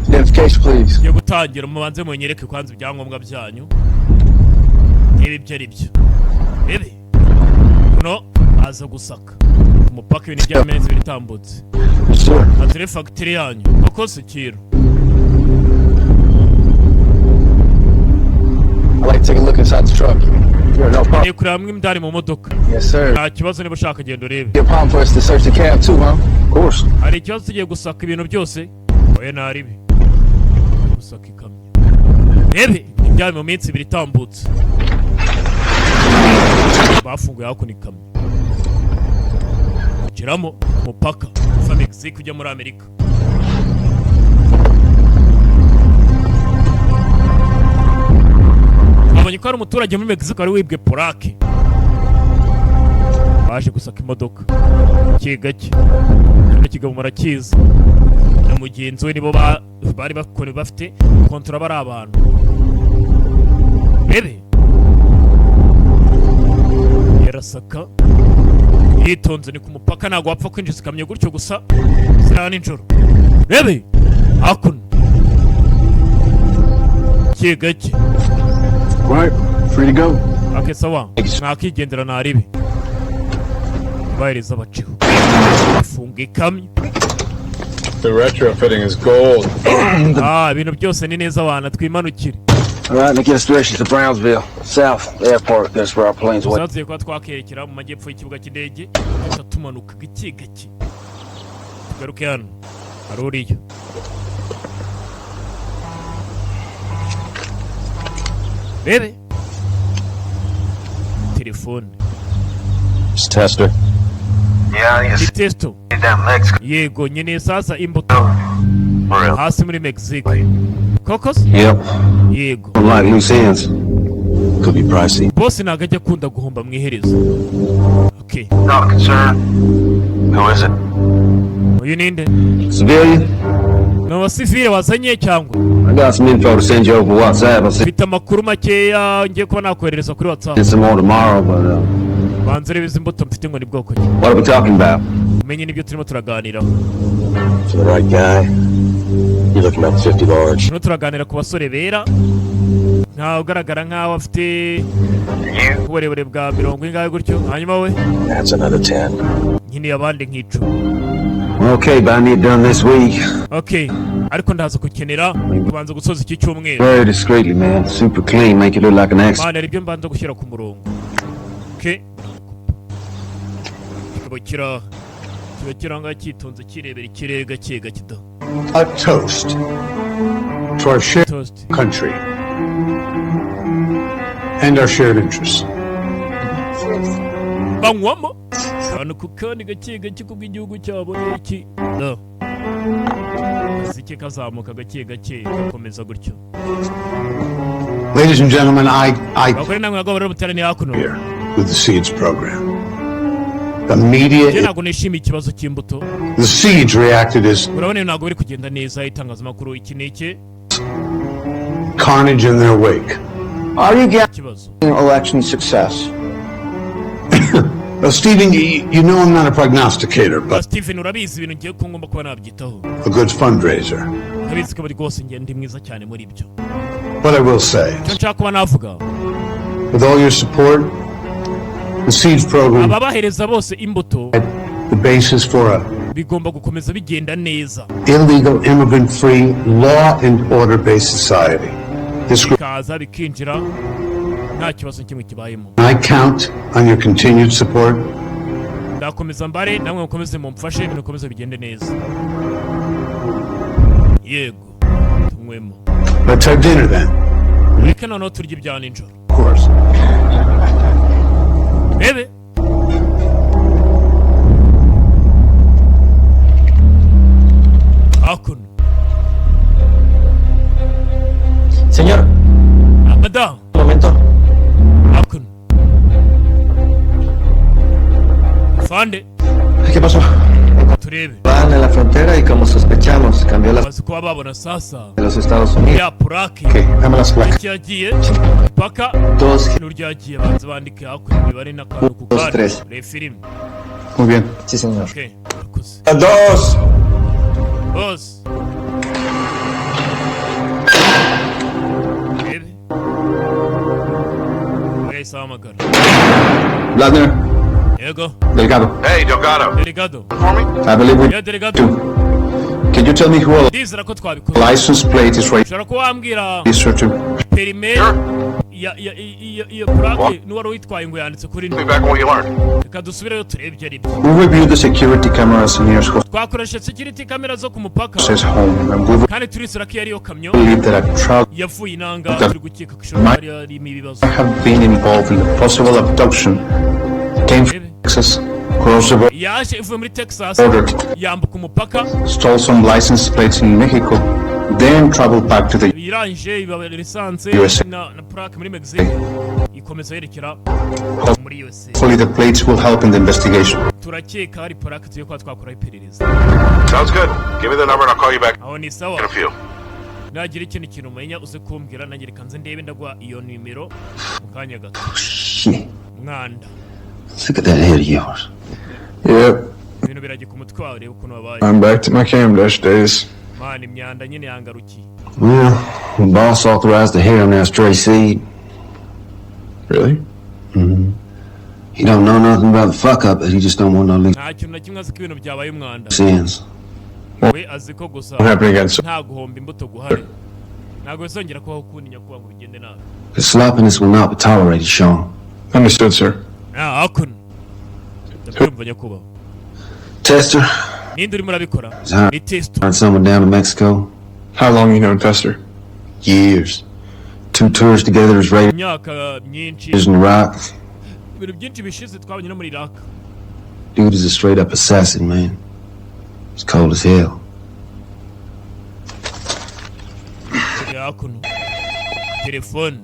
Identification, please. Yo gutangira mubanze munyereke kwanza ibyangombwa byanyu. Ibi byo ari byo. Ibi. No, aza gusaka. Umupaka ibintu by'amezi biritambutse. Atire factory yanyu. Akose kiro. I'd like to take a look inside the truck. Ni kuramwe imdari mu modoka. Yes, sir. Nta kibazo niba ushaka genda urebe. Your palm for us to search the cab too, huh? Of course. Hari ikibazo tugiye gusaka ibintu byose. Oya naribi. Gusaka ikamyo. Ebe, ibyari mu minsi biritambutse. Bafunguye hakuno ikamyo. Kiramo umupaka uva Mexique ujya muri Amerika. Abonye ko ari umuturage muri Mexique wari wibwe polake. Baje gusaka imodoka. Kigake. Kino kigabo murakiza. Na mugenzi we nibo bari bakore bafite kontra bari abantu. Bebe. Yarasaka. Yitonze ni ku mupaka ntago wapfa kwinjiza ikamyo gutyo gusa. Sira n'injoro. Bebe. Hakuno. Kigake. Right, free to go. Okay, sawa. Nakigendera naribi. Bayiriza abaciho. Funga ikamyo. The retrofitting is gold. Ibintu byose ni neza wana twimanukire. All right, get us directions to Brownsville, South Airport. That's where our planes wait. Tuzagiye kwa twakerekera mu majyepfo y'ikibuga cy'indege. Tumanuka gake. Tugaruke hano. Aruriyo. Bebe. Telefone. It's Tester. Yeah, yes. Testo. Yego nyine sasa imbuto. Hasi muri Mexique. Kokos? Yep. Yego. Like loose ends. Could be pricey. Boss nagajya kunda guhomba mu iherezo. Okay. Not concerned. Who is it? Uyu ninde? Civilian? No wasifire wazanye cyangwa? I got some info to send you over WhatsApp. Mfite amakuru makeya ngiye kuba nakoherereza kuri WhatsApp. Some more tomorrow, but banze rebe imbuto mfite ngo ni bwoko ki. What are we talking about? Menye nibyo turimo turaganiraho. For the right guy, you're looking about 50 large. No turaganira ku basore bera. Nta ugaragara nkaho afite uburebure bwa 70 ingahe gutyo. Hanyuma we? That's another 10. Nyine yabandi nk'icu. Okay, but I need it done this week. Okay, ariko ndaza kukenera kubanza gusoza iki cyumweru. Very discreetly, man. Super clean, make it look like an expert. Mana ribyo mbanza gushyira ku murongo. Okay. Kibakira nga cyitonze kirebera ikirere gake gake da. A toast to our shared country and our shared interests. Banywamo abantu kukani gake gake kubw'igihugu cyabo iki da. Zike kazamuka gake gake gakomeza gutyo. Ladies and gentlemen, I with the Seeds program. The media, the Seeds reacted as carnage in their wake. Are you guaranteeing election success? Well, Stephen, you know I'm not a prognosticator, but a good fundraiser. What I will say, with all your support, the Seeds program the basis for a illegal immigrant-free, law and order-based society. This group, I count on your continued support. Let's have dinner then. Of course. Baby. Akun. Señor. Madame. Un momento. Akun. Fande. ¿Qué pasó? Van a la frontera y como sospechamos, cambió las kuba babona sasa los Estados Unidos. ya purake Dame las placas. cyagiye paka n'uryagiye banze bandike hakurya imibare n'akantu ku kanya filime. Muy bien. Sí, señor. Okay. Dos. Boss. Baby. Okay, samagara. Vladimir. Yego. Delgado. Hey, Delgado. Delgado. I believe we Yeah, Delgado. do. Can you tell me who all Ndizera ko twabikoze. license plate is right? Ushobora kuba wambwira Research to. perime ya purake n'uwari witwaye ngo yanditse kuri Tell me back on what you learned. reka dusubireyo turebe ibyo ari byo. We reviewed the security cameras near twakoresha security camera zo ku mupaka Jose's home, and we kandi turisura ko iyo ariyo kamyo believe that a truck yavuye inanga turi gukeka ko ishobora kuba yarimo ibibazo. have been involved in the possible abduction. Came from Texas, crossed the border, yaje ivuye muri Texas Ordered. yambuka umupaka stole some license plates in Mexico, then traveled back to the irangije iba lisanse USA. na plaque muri Mexique ikomeza yerekera muri USA. Hopefully the plates will help in the investigation. turakeka hari plaque tugiye kuba twakora iperereza. Sounds good. Give me the number and I'll call you back aho ni sawa. in a few. nagira ikintu kintu umenya uze kumbwira nanjye reka nze ndebe ndagwa iyo nimero mu kanya gato. Shit. Mwanda Look at that head of yours. Yep. ibintu birajya ku mutwe wawe urebe ukuntu wabaye. I'm back to my cam dash days. Man, imyanda nyine yangarukiye. Well, the boss authorized the hair on that stray seed. Really? Mm-hmm. He don't know nothing about the fuck up, but he just don't want no loose nta kintu na kimwe azi ko ibintu byabaye umwanda. sins. we azi ko gusa What happened again? nta guhomba imbuto guhari ntabwo bizongera kubaho ukundi nyakuba ngo bigende nabi. The sloppiness will not be tolerated, Sean. Understood, sir. hakuno ndabyumva nyakubaho. Tester, ninde urimo urabikora? Huh? ni testo. hired someone down to Mexico. How long you known Tester? Years. 2 tours together as raiders imyaka myinshi in Iraq. ibintu byinshi bishize twabonye no muri Iraq. Dude is a straight up assassin, man. He's cold as hell. hakuno telefone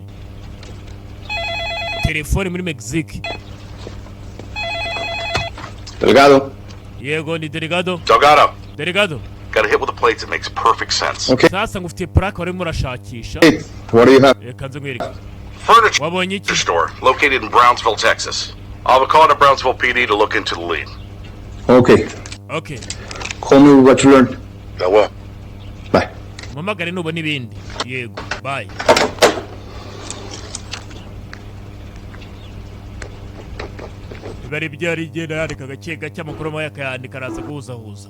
muri Mexique. Delgado. yego ni Delgado. Delgado. Got a hit with the plates. It makes perfect sense. Okay. sasa ngufitiye plaque warimo urashakisha. Hey, what do you have? reka nze nkwereke. Furniture wabonye iki? store located in Brownsville, Texas. I'll be calling the Brownsville PD to look into the lead. Okay. Okay. Call me with what you learned. I will. Bye. mpamagare nubona ibindi. yego bye. bari byari igenda yandika gake gake amakuru amaye akayandika araza guhuzahuza.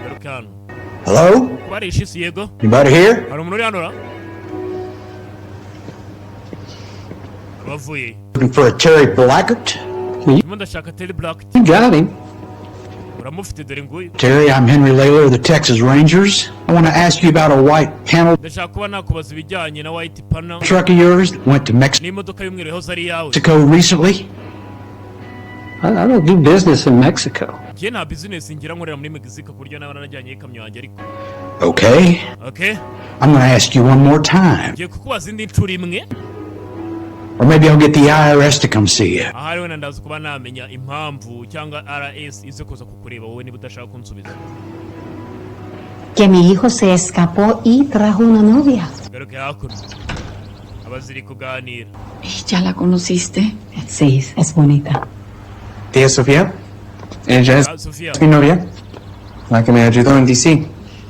garuka hano. Hello? barishe isi yego. Anybody here? hari umuntu uri hano ra? abavuye. Looking for a Terry Blackett? ndimo ndashaka Terry Blackett. You got him. uramufite dore nguyu. Terry, I'm Henry Layler of the Texas Rangers. I want to ask you about a white panel ndashaka kuba nakubaza ibijyanye na white panel. truck of yours that went to n'imodoka y'umweru yahoze ari iyawe. Mexico recently. I don't do business in Mexico. njye nta business ngira nkorera muri Mexique ku buryo nawe narajyanye ikamyo yanjye ariko. Okay. Okay. I'm going to ask you one more time. ngiye kukubaza indi nshuro imwe. Or maybe I'll get the IRS to come see you. ahari wenda ndaza kuba namenya impamvu cyangwa RS ize kuza kukureba wowe niba udashaka kunsubiza. Que mi hijo se escapó y trajo una novia. garuke hakuno. abaziri kuganira. ¿Ya la conociste? Sí, es bonita. Tía Sofía? Ella es Sofía. mi novia. La que me ayudó en DC.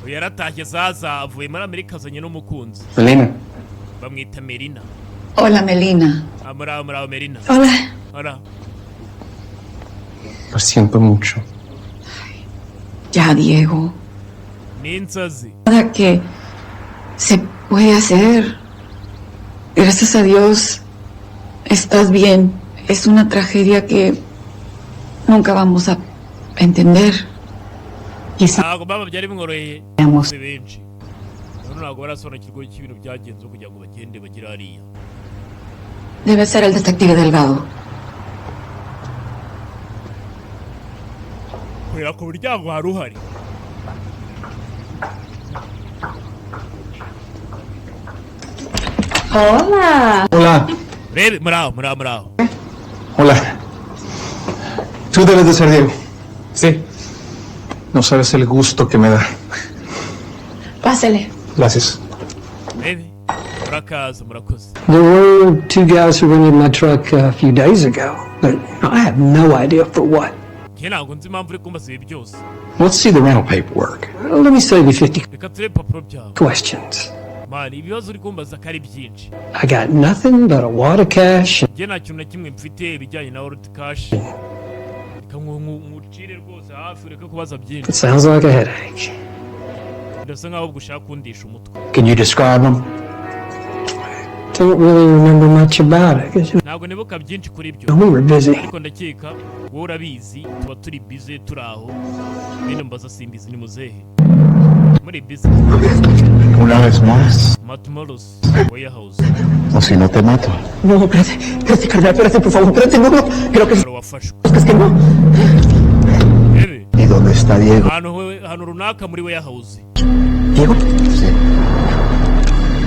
yaratashye sasa avuye muri Amerika azanye n'umukunzi. Melina. bamwita Melina. Hola, Melina. Murao Melina. Hola. Hola. Lo siento mucho. Ya, Diego. ni inzozi. Nada que se puede hacer. Gracias a Dios, estás bien. Es una tragedia que nunca vamos a entender. ntabwo baba byari bimworoheye. si benshi. ntabwo barasobanukirwa ibintu byagenze kugira ngo bagende bagire hariya. Debe ser el detective Delgado. kurera ku muryango hari uhari. Hola. Hola. rebe murao. Hola. Tú debes de ser Diego. Sí. No sabes el gusto que me da. Pásele. Gracias. There were two guys who rented my truck a few days ago, but I have no idea for what. Let's see the rental paperwork. Let me save you 50 questions. I got nothing but a wad of cash. It sounds like a headache. Can you describe them? Don't really remember much about it. We were busy. Una vez más. O si no te mato. No, espérate, carnal, espérate, por favor, espérate, no. Creo que es que no. ¿Y dónde está Diego? ¿Diego? Sí.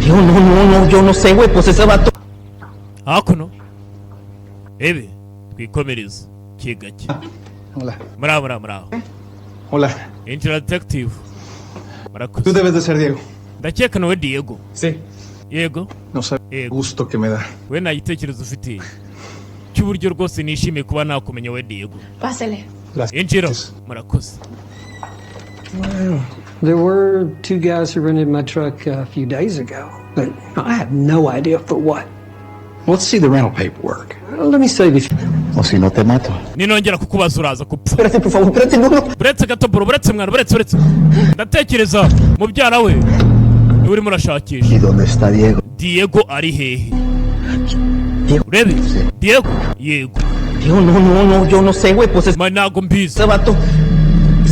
Diego, no, yo no sé, güey, pues ese vato. Hola. Bravo. Hola. Detective. Tú debes de ser Diego. Ndakeka nawe Diego. Sí. Yego. No sabe el gusto que me da. We nta gitekerezo ufite cy'uburyo rwose nishimiye kuba nakumenya we Diego. Pásele. Injiro. Murakoze. Well, there were two guys who rented my truck a few days ago, but I have no idea for what. Let's see the rental paperwork. Let me save you. O si no te mato. Ninongera kukubaza uraza kupfa. Espérate, por favor, espérate, no. Buretse gato bro, buretse mwana, buretse. Ndatekereza mubyara we. Urimo urashakisha. ¿Y dónde está Diego? Diego ari hehe? Diego. Urebe? Diego? Yego. Diego, no, yo no sé, güey, pues es... Ntago mbizi. Ese vato...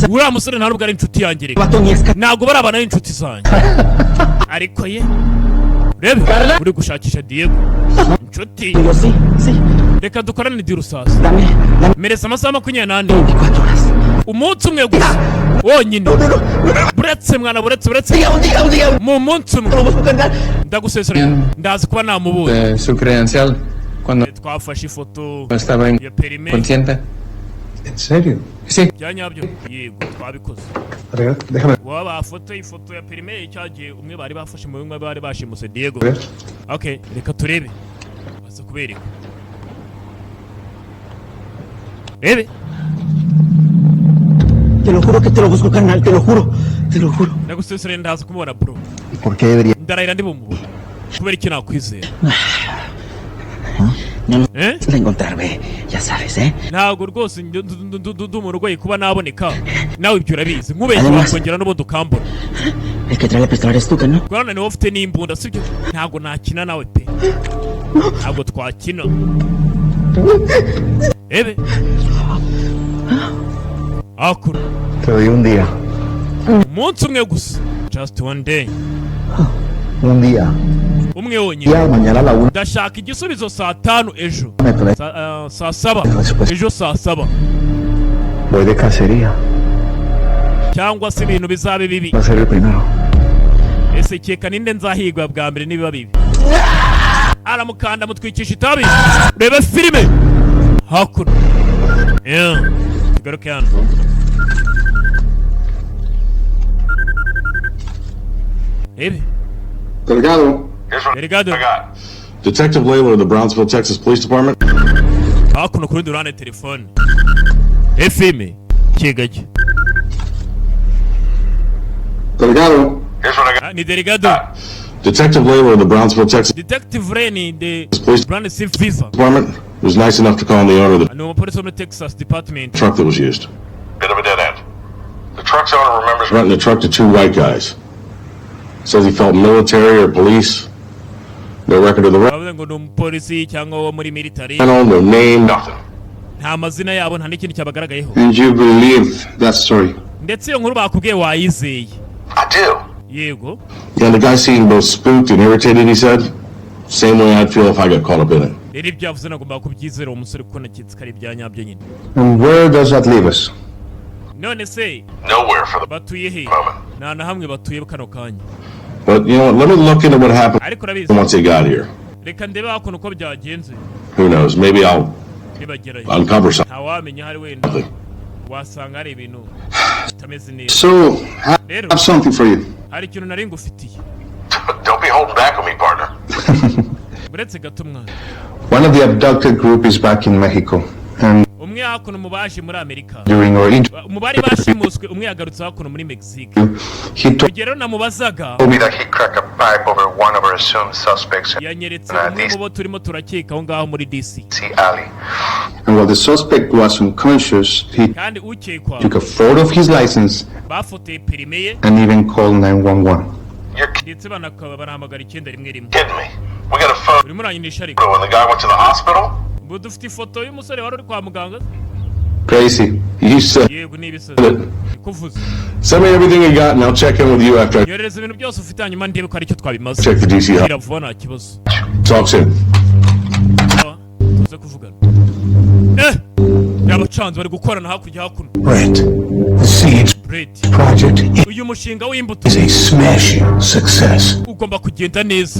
Uriya musore ntabwo ari inshuti yanjye reka. Ntabwo barabana n'inshuti zanjye. Ariko ye urebe uri gushakisha Diego inshuti. Sí. Reka dukorane ndi rusasa. Mereza amasaha 24 umunsi umwe gusa wonyine. Buretse mwana, buretse. Mu munsi umwe ndagusesera ndazi kuba namubonye. Su credencial cuando twafashe ifoto estaba inconsciente. ¿En serio? Sí. Byanyabyo yego twabikoze. Déjame. Waba ifoto ya perime cyagiye umwe bari bafashe mu bimwe bari bashimuse Diego. Okay, reka turebe. Baza kubereka. Rebe. Te lo juro que te lo busco, carnal, te lo juro. Ndagusesera ndaza kumubona bro. ¿Y por qué debería? Ndarayira ndi bumubona. Kubera iki nakwizera. No lo encontrarme, ya sabes, Ntabwo rwose umuntu urwaye kuba naboneka nawe ibyo urabizi nkubeshye wakongera n'ubundi ukambona. El que trae la pistola eres tú, ¿no? Kwana niwe ufite n'imbunda sibyo? Ntabwo nakina nawe pe. Ntabwo twakina. Ebe. Akuru. Te doy un día. Umunsi umwe gusa. Just one day. Un día. Umwe wonyine. Ya mañana la 1. Ndashaka igisubizo saa 5 ejo. Saa 7. Ejo saa 7. Voy de cacería. Cyangwa se ibintu bizabe bibi. Va a ser el primero. Ese keka ninde nzahigwa bwa mbere nibiba bibi. Aramukanda mutwikisha itabi. Reba filime. Hakuno. Garuke hano. Ebe. Delgado. Detective Layla of the Brownsville, Texas Police Department. Hakuno kuri durane telefone. Filime. Kigaki. Delgado. Ni Delgado. Detective Layla of the Brownsville, Texas. Detective Rainey, the Brownsville Visa Department was nice enough to call the owner of the no police from the Texas department. Truck that was used. Bit of a dead end. The truck's owner remembers renting the truck to two white guys. Says he felt military or police. No record of the rental, no name, nothing. And you believe that story? I do. Yeah, the guy seemed both spooked and irritated, he said. Same way I'd feel if I got caught up in it. And where does that leave us? Nowhere for the moment. But you know what, let me look into what happened once they got here. Who knows, maybe I'll uncover something. So, I have something for you. hari ikintu nari ngufitiye. Don't be holding back on me, partner. Buretse gato mwana. One of the abducted group is back in Mexico. And umwe hakuno mubaje muri Amerika. During our umubari bashimuswe umwe yagarutse hakuno muri Mexico. Kugero namubazaga. Told me that he cracked a pipe over one of our assumed suspects. Yanyeretse umwe mu bo turimo turakeka aho ngaho muri DC. Ali. And while the suspect was unconscious, he kandi ukekwa took a photo of his license bafoteye perime ye and even called 911. ndetse banahamagara 911. We got a photo urimo uranyinisha ariko when the guy went to the hospital. Ubu dufite ifoto y'umusore wari uri kwa muganga. Crazy. You said yego nibisaza kuvuza. Send me everything you got and I'll check in with you after. Nyoreza ibintu byose ufite hanyuma ndebe ko ari cyo twabimaze. Check the DC out. Iravuga nta kibazo. Talk soon. Tuze kuvugana. Yabacanze bari gukorana hakurya hakuno. Right. The Seeds Project uyu mushinga w'imbuto is a smashing success. ugomba kugenda neza.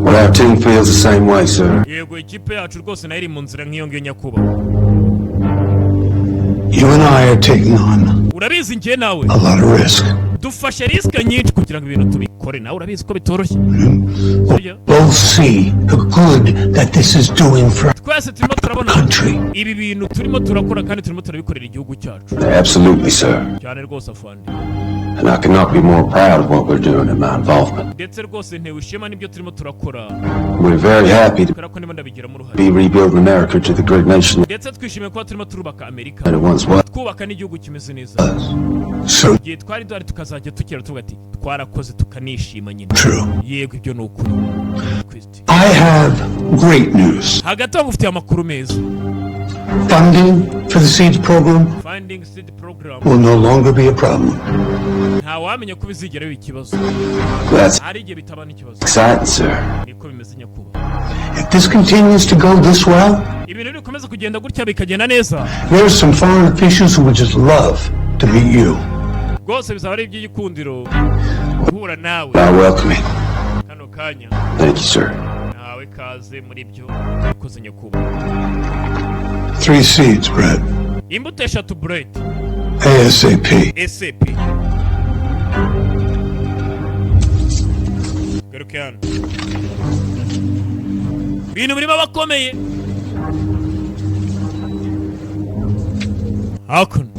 Well, our team feels the same way, sir. Yego ikipe yacu rwose nayo iri mu nzira nk'iyo ngiyo nyakubahwa. You and I are taking on urabizi njye nawe a lot of risk. dufashe risk nyinshi kugira ngo ibintu tubikore nawe urabizi ko bitoroshye. Both see the good that this is doing for twese turimo turabona country. ibi bintu turimo turakora kandi turimo turabikorera igihugu cyacu. Absolutely, sir. cyane rwose afande. And I cannot be more proud of what we're doing and my involvement. ndetse rwose ntewe ishema n'ibyo turimo turakora. We're very happy to be rebuilding America to the great nation ndetse twishimiye kuba turimo turubaka Amerika that it once was. twubaka n'igihugu kimeze neza. So igihe twari duhari tukazajya tukira tuvuga ati twarakoze tukanishima nyine. yego ibyo ni ukuri. I have great news. hagati aho ngufitiye amakuru meza. Funding for the Seeds program Funding seed program will no longer be a problem. nta wamenya ko bizigera biba ikibazo. That's hari igihe bitaba n'ikibazo. exciting, sir. niko bimeze nyakubahwa. If this continues to go this well, ibintu bikomeza kugenda gutya bikagenda neza. there are some foreign officials who would just love to meet you. rwose bizaba ari iby'igikundiro guhura nawe. I welcome it. kano kanya. Thank you, sir. nawe kaze muri byo ukoze nyakubahwa. 3 seeds, Brad. imbuto eshatu bread. ASAP. ASAP. garuke hano. ibintu birimo abakomeye. hakuno.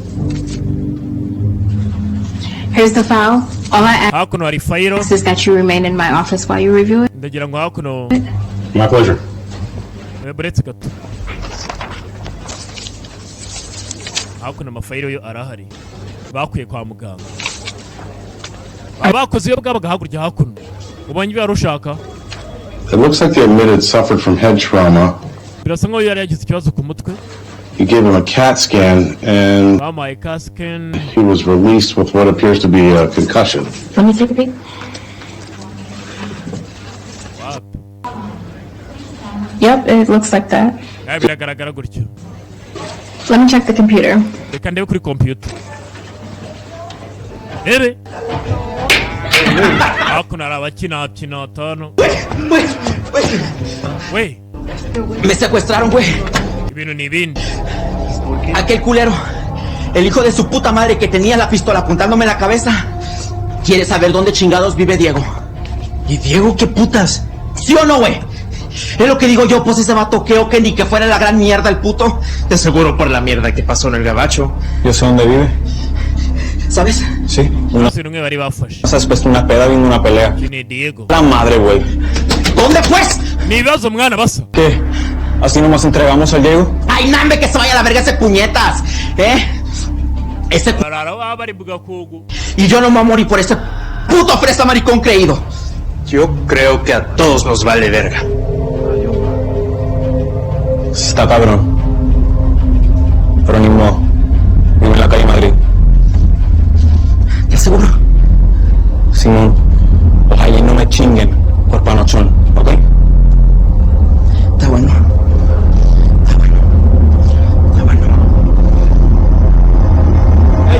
Here's the file. All I ask hakuno hari fayiro. is that you remain in my office while you review it. ndagira ngo hakuno. My pleasure. buretse gato. hakuno amafayiro yo arahari. bakuye kwa muganga. abakoze iyo bwabaga hakurya hakuno. ubonye ibyo wari ushaka. It looks like the admitted suffered from head trauma. birasa nkaho yari yagize ikibazo ku mutwe. You gave him a CAT scan and bamuhaye CAT scan. he was released with what appears to be a concussion. Let me take a peek. Yep, it looks like that. biragaragara gutyo. Let me check the computer. reka ndebe kuri computer. ebe hakuno hari abakina atanu. we Me secuestraron, güey. ibintu ni ibindi. Aquel culero, el hijo de su puta madre que tenía la pistola apuntándome en la cabeza, quiere saber dónde chingados vive Diego. ¿Y Diego qué putas? ¿Sí o no, güey? Es lo que digo yo, pues ese vato que ni que fuera la gran mierda el puto. De seguro por la mierda que pasó en el gabacho. Yo sé dónde vive. ¿Sabes? Sí. bari bafashe. Has puesto una peda viendo una pelea. Tiene Diego. La madre, güey. ¿Dónde pues? Ni ibibazo mwana basa. ¿Qué? ¿Así nomás entregamos al Diego? ¡Ay, nambe, que se vaya a la verga ese puñetas! Ese... Y yo no me voy a morir por ese puto fresa maricón creído. Yo creo que a todos nos vale verga. Está cabrón. Pero ni modo. Vive en la calle Madrid. ¿Te aseguro? Simón, ojalá y no me chinguen por panochón, ¿ok? Está bueno.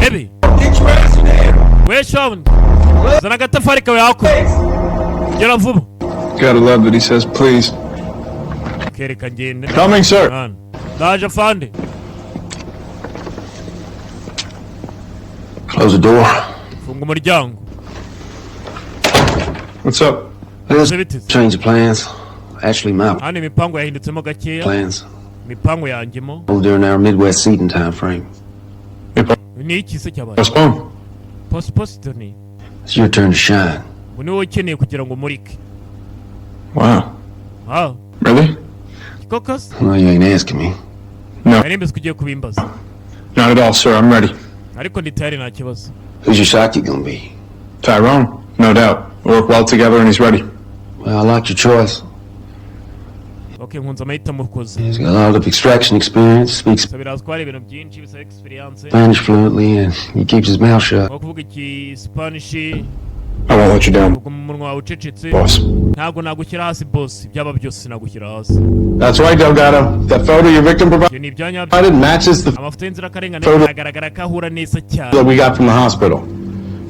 Baby. Where's Sean? Zana agatafari kawe hako. Gera vuba. Gotta love that he says please. Kereka ngende. Coming, sir. Daje fande. Close the door. funga umuryango. What's up? Change the plans. Actually, my hano imipango yahindutsemo gakeya. plans. Imipango yanjemo. During our Midwest seating time frame. Ni iki se cyabaye? Postpone. It's your turn to shine. Buni wowe ukeneye kugira ngo umurike. Wow. Wow. Really? Kokos? Well, you ain't asking me. No. Arimbes kugiye kubimbaza. Not at all, sir. I'm ready. Ariko ndi tayari nta kibazo. Who's your sidekick gonna be? Tyrone, no doubt. We'll work well together and he's ready. Well, I like your choice. Okay, nkunze amahitamo ukoze. He's got a lot of extraction experience, speaks Birazwara ibintu byinshi bisa experience. Spanish fluently, and he keeps his mouth shut. Kuvuga iki Spanish. I won't let you down. Boss. Ntago nagushyira hasi boss. Byaba byose nagushyira hasi. That's right, Delgado. That photo your victim provided matches the amafoto y'inzirakarengane agaragara ko ahura neza cyane. that we got from the hospital.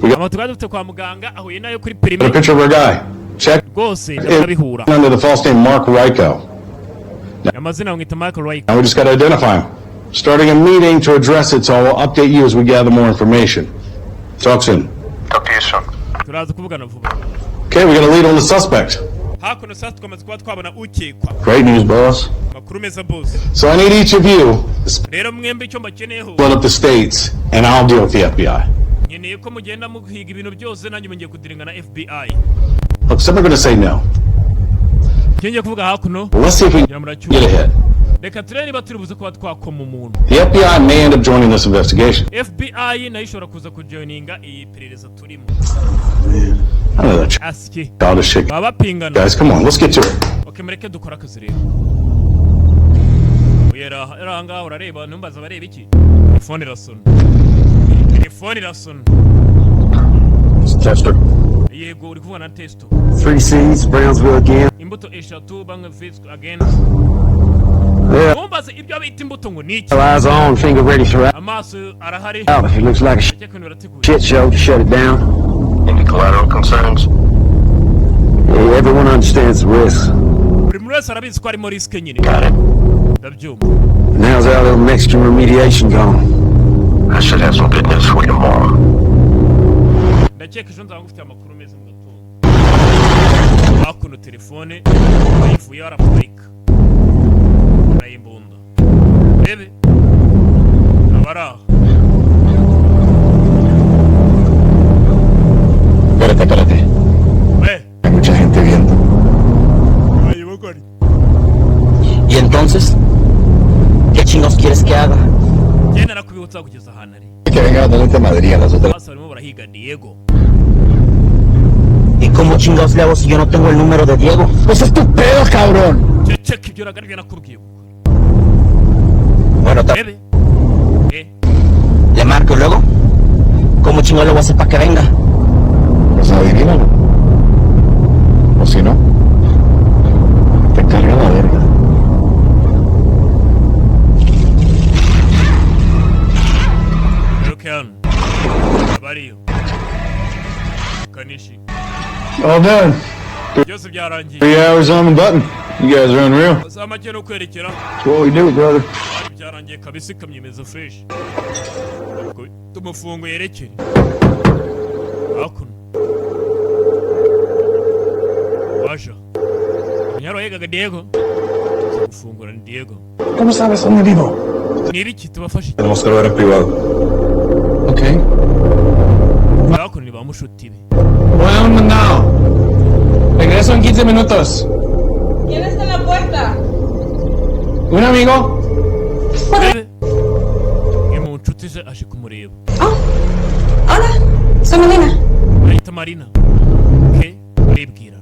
We got amafoto dufite kwa muganga ahuye nayo kuri a perime. picture of our guy. Check Rwose ndabihura. under the false name Mark Ryko. Amazina ngita Michael Ryko. Now we just got to identify him. Starting a meeting to address it, so I'll update you as we gather more information. Talk soon. Talk to you soon. Turaza kuvugana vuba. Okay, we got a lead on the suspect. Hakuno sasa twamaze kuba twabona ukekwa. Great news, boss. Makuru meza boss. So I need each of you to Rero mwembe icyo mbakeneyeho. split up the states, and I'll deal with the FBI. Nkeneye ko mugenda muhiga ibintu byose nanjye mugiye kudiringa na FBI. Look, some are going to say no. Kinje kuvuga hakuno. Let's see if we can get ahead. Reka turebe niba turi buze kuba twakoma umuntu. The FBI may end up joining this investigation. FBI nayo ishobora kuza kujoininga iyi perereza turimo. I know that Aski. all this shit. Baba pingana. Guys, come on, let's get to it. Okay, mureke dukora akazi rero. Uyera anga urareba numbaza bareba iki? Telefone irasona. Telefone irasona. Tester. Yego uri kubona testo. 3 C's, Brownsville again. Imbuto eshatu banga face again. Yeah. Numbaza ibyo bita imbuto ngo niki? Eyes on, finger ready for out. Amaso arahari. If it looks like a shit show, just shut it down. Any collateral concerns? Yeah, everyone understands the risks. Buri muntu wese arabizi ko harimo risk nyine. Ndabyumva. And how's our little Mexican remediation going? I should have some good news for you tomorrow. Ndakeka ejo nzaba ngufite amakuru meza mu gatondo. Hakuno telefone bayivuye arapurika. Arayimbunda. Bebe. Abara. Espérate. Hay mucha gente viendo. ¿Y entonces? ¿Qué chingos quieres que haga? Genda nakubibutsa kugeza ahantu ari. Que venga a darle Madrid a las otras. Basa barimo barahiga Diego. ¿Y cómo chingados le hago si yo no tengo el número de Diego? Pues es tu pedo, cabrón. Check ibyo ragaribye nakubwiye. Bueno, Bebe. ¿Le marco luego? ¿Cómo chingados le voy a hacer para que venga? Pues adivínalo. O si no, te carga la verga. Look Bariyo. Kanishi. All done. Byose byarangiye. 3 hours on the button. You guys are unreal. Samake no kwerekera. That's what we do, brother. Byarangiye kabisa kamyemeza fresh. Tumufungo yerekere. Hakuno. Washa. Nyaro yegaga Diego. Gufungura ni Diego. ¿Cómo sabes dónde vivo? Ni ibiki tubafashe. Tenemos que hablar en privado. Okay. Hakuno ni bamushuti be. Voy a un mandado. Regreso en 15 minutos. ¿Quién está en la puerta? Un amigo. Bebe. Mu nshuti ze aje kumureba. Hola, soy Melina. Ahita Marina. Okay, uribwira.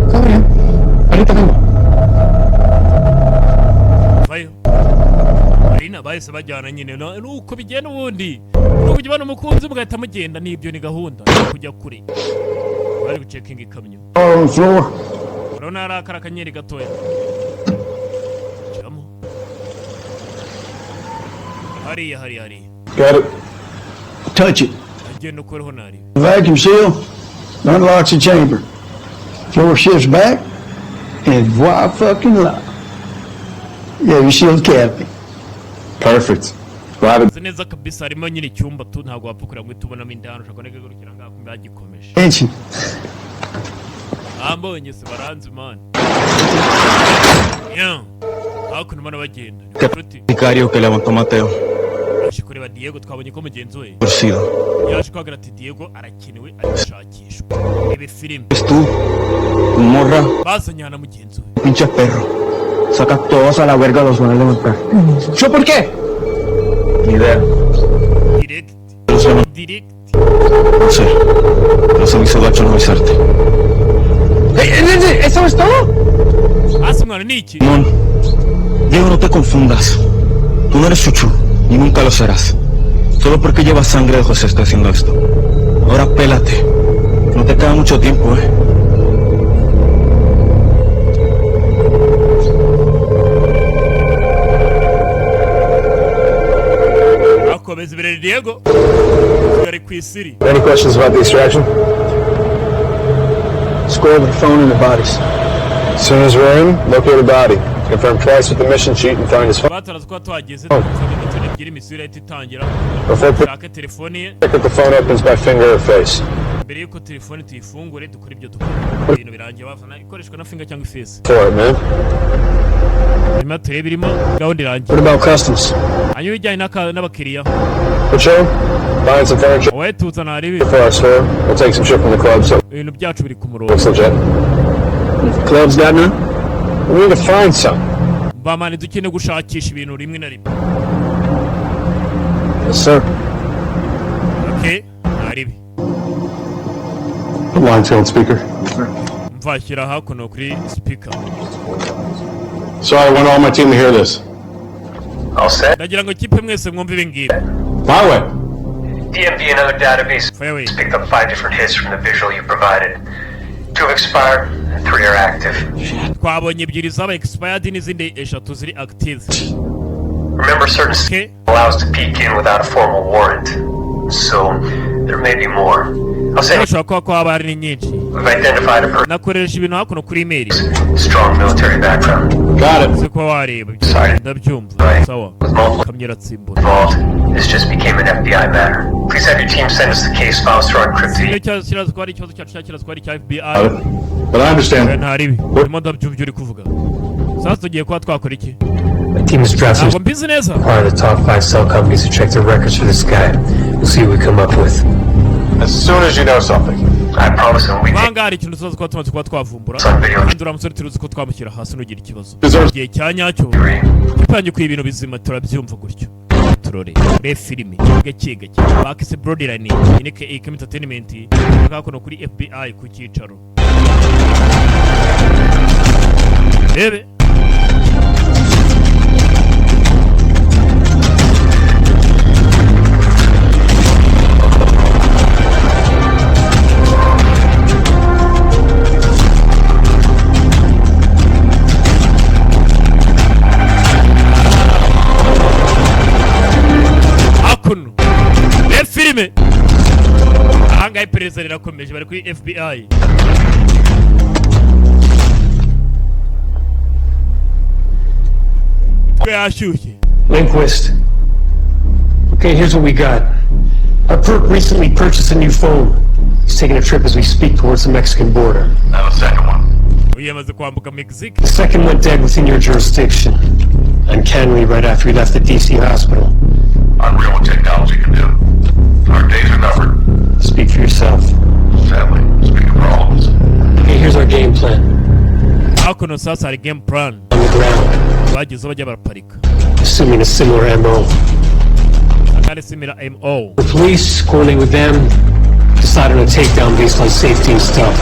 Está bien. Ahorita vengo. Vayo. Marina bahise bajyana nyine nuko bigenda ubundi. Nuko ujya bana umukunzi mugahita mugenda nibyo ni gahunda kujya kure. Bari gucekinga ikamyo. On floor. Urabona ari akara kanyeri gatoya. Chamo. Hari. Got it. Touch it. Agenda ukweho nari. Vacuum seal. Unlocks the chamber. Floor shifts back. And voila fucking la. Yeah, you sealed cavity. Perfect. Nzi neza kabisa harimo nyine icyumba tu ntabwo wapfa kureba ngo tubonamo indani ushaka ko gurukira ngaho kumbe yagikomeje. Enchi. Ambonye se baranze man. Yeah. Hakuno mana bagenda. Vicario que levantó Mateo. Kureba Diego twabonye ko mugenzi we Torcido. yaje kwagira ati Diego arakenewe arashakishwa. Ebe film. Tú, morra. Basanyana mugenzi we. Pinche perro. Saca todos a la verga, los van a levantar. ¿Yo por qué? Ni idea. Direct. No sé. Pero se me hizo gacho no avisarte. ¿Eso es todo? Asumana Nichi. Mon, Diego, no te confundas. Tú no eres Chuchu, y nunca lo serás. Solo porque llevas sangre de José estoy haciendo esto. Ahora pélate. No te queda mucho tiempo, Diego. Any questions about the extraction? Score the phone and the bodies. As soon as we're in, locate the body. Confirm twice with the mission sheet and find his phone. Before pick up the phone opens by finger or face. For it, man. What about customs? Patrol? Buying some furniture for our store. We'll take some shit from the club, so looks legit. The club's got none? We need to find some. Yes, sir. Okay. Line field speaker. Sorry, I want all my team to hear this. All set? My way. DMV and other database picked up 5 different hits from the visual you provided. 2 have expired, and 3 are active. Remember, certain state allows to peek in without a formal warrant. So, there may be more. I'll say we've identified a person. Strong military background. Got it. Sorry. With multiple involved, this just became an FBI matter. Please have your team send us the case files through encrypted. But I understand. My team is drafting part of the top 5 cell companies to check their records for this guy. We'll see what we come up with. As soon as you know something. I promise him we take turore re filimi gake gake bakise Broadline ineke Kimu Entertainment gakono kuri FBI ku cyicaro bebe filime anga iperereza rirakomeje bari kuri FBI Lindquist. Okay, here's what we got. Our perp recently purchased a new phone. He's taking a trip as we speak towards the Mexican border. Now the second one. The second went dead within your jurisdiction. Uncannily right after he left the DC hospital. Unreal what technology can do. Our days are numbered. Speak for yourself. Sadly, speaking for all of us. Okay, here's our game plan. How can we start our game plan? On the ground. Assuming a similar MO. The police, coordinate with them, decide on a takedown based on safety and stuff.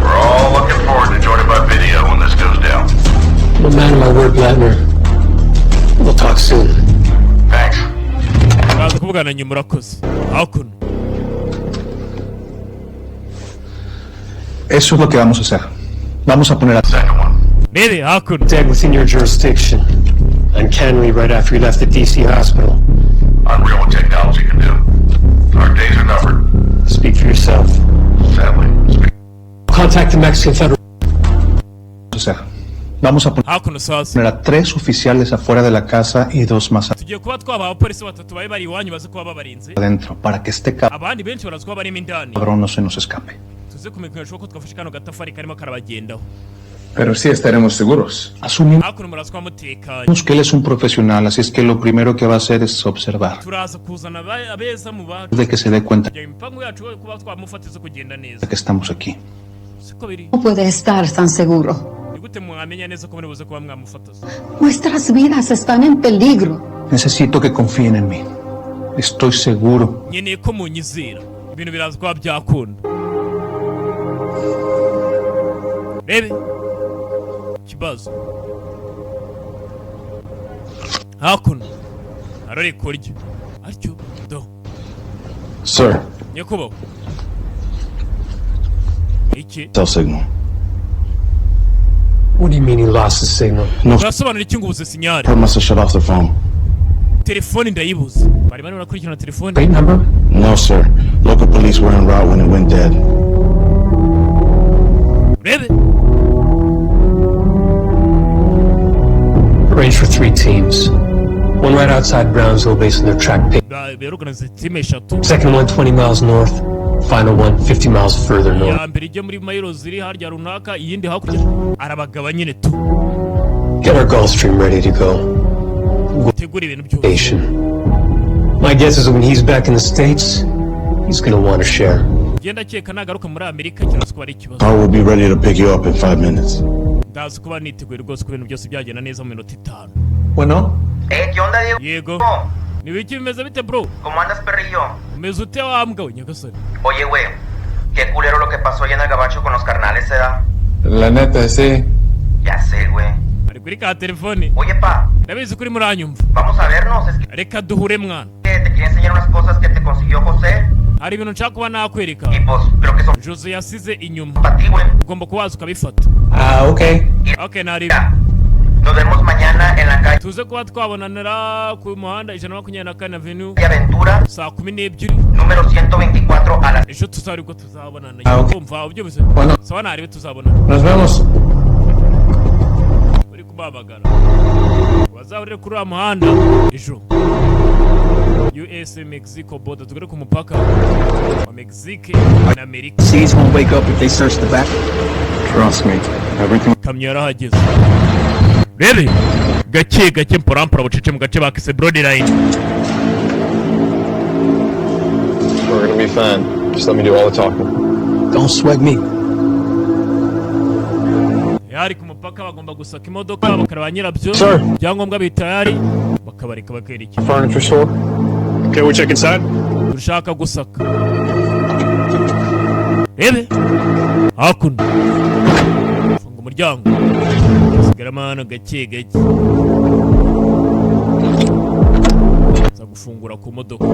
We're all looking forward to joining by video when this goes down. I'm a man of my word, Blattner. We'll talk soon. Thanks. Eso es lo que vamos a hacer. Vamos a poner a... Dead within your jurisdiction. Uncannily right after he left the DC hospital. Unreal what technology can do. Our days are numbered. Speak for yourself. Sadly, speak. Contact the Mexican Federal. O sea, Vamos a poner a 3 oficiales afuera de la casa y 2 más adentro para que este cabrón no se nos escape. Pero sí estaremos seguros. Asumimos que él es un profesional, así es que lo primero que va a hacer es observar. De que se dé cuenta de que estamos aquí. No puede estar tan seguro. Nuestras vidas están en peligro. Necesito que confíen en mí. Estoy seguro. Kibazo hakuno arore kurya aryo do Sir. Yakubo iki Cell signal. What do you mean he lost the signal? No. Urasobanura iki ngo ubuze sinyari? I must have shut off the phone. Telefoni ndayibuze. Bari barakurikirana telefoni. Plate number? No, sir. Local police were en route when it went dead. Really? Arranged for 3 teams. One right outside Brownsville based on their track pay. Second one 20 miles north. Final one 50 miles further north. Get our Gulfstream ready to go. My guess is that when he's back in the States, he's gonna want to share. Car will be ready to pick you up in 5 minutes. Bueno. ¿Qué onda, Diego? Diego. Ni wiki bimeze bite, bro? ¿Cómo andas, perrillo? Umeze ute wambwa we nyagasani? Oye, güey, qué culero lo que pasó allá en el gabacho con los carnales, ¿se da? La neta, sí. Ya sé, güey. Ari kuri ka telefoni. Oye, pa. Ndabizi kuri muranyumva. Vamos a vernos, es que... Reka duhure mwana. Te quiero enseñar unas cosas que te consiguió José. Hari ibintu nshaka kuba nakwereka. Y pues, creo que son... Jose yasize inyuma. Para ti, güey. Ugomba kubaza ukabifata. Okay. Okay, nari. Nos vemos mañana en la calle. Tuze kuba twabonanira ku muhanda 124 Avenue. Aventura. Saa 12. Número 124 a las... Ejo tuzari ko tuzabonana. Okay. Kumva ubyumvise? Sawa nari tuzabona. Nos vemos. Uri kubabagara. Wazahurire kuri muhanda ejo. US Mexico border tugere ku mupaka wa Mexique na America. Seas won't wake up if they search the back. Trust me. Everything. Kamyo yarahageze. Really? Gake mpora bucece mu gace bakise Broadline. We're gonna be fine. Just let me do all the talking. Don't sweat me. Yari ku mupaka bagomba gusaka imodoka bakaraba nyirabyo. Byangombwa bitayari bakabareka bakerekeza. Furniture store. Okay, we check inside. Turashaka gusaka. Ebe. Hakuno. Funga umuryango. Sigara mana gake. Za gufungura ku modoka.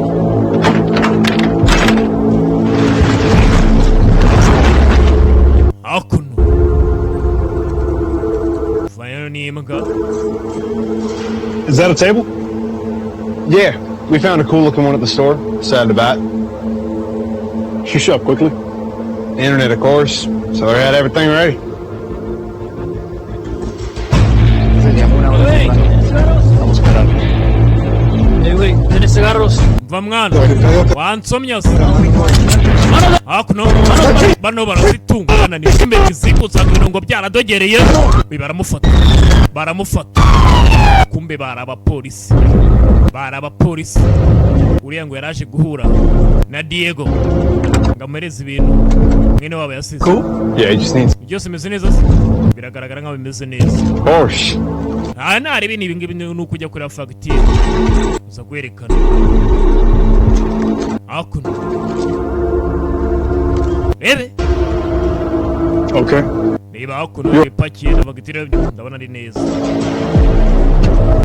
Hakuno. Is that a table? Yeah, we found a cool looking one at the store. Decided to buy it. She showed up quickly. The internet, of course, so they had everything ready. ¿Tienes cigarros? Vamngano. Wansomyas. Hakuno. Bano barazitunga ni simbe kiziko zakino ngo byaradogereye. Baramufata. Kumbe barabapolisi. Uriya ngo yaraje guhura na Diego. Ngamereza ibintu. Mwene wabo yasize. Yeah, he just needs. Byose meze neza. Biragaragara nkaho bimeze neza. Of course. Nari ibi ngibi n'ukujya kuri fagitire. Uza kwerekana. Hakuno. Ebe. Okay. Niba hakuno ipakiye na fagitire ndabona ari neza.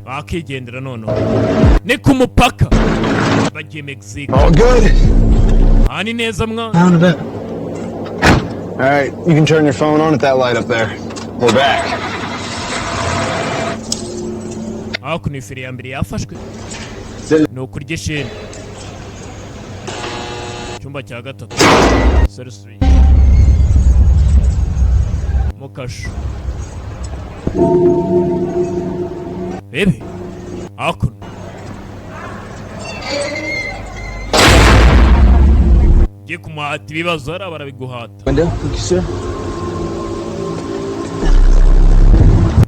Bakigendera nono. Ni ku mupaka. Bagiye Mexico. All good. Ani neza mwa. Down a bit. All right, you can turn your phone on at that light up there. We're back. Hakuno ifiri ya mbere yafashwe. No kurya shene. Cyumba cya gatatu. Surgery. Mukasho. Baby, hakuno ugiye kumuhata ibibazo hariya barabiguhata.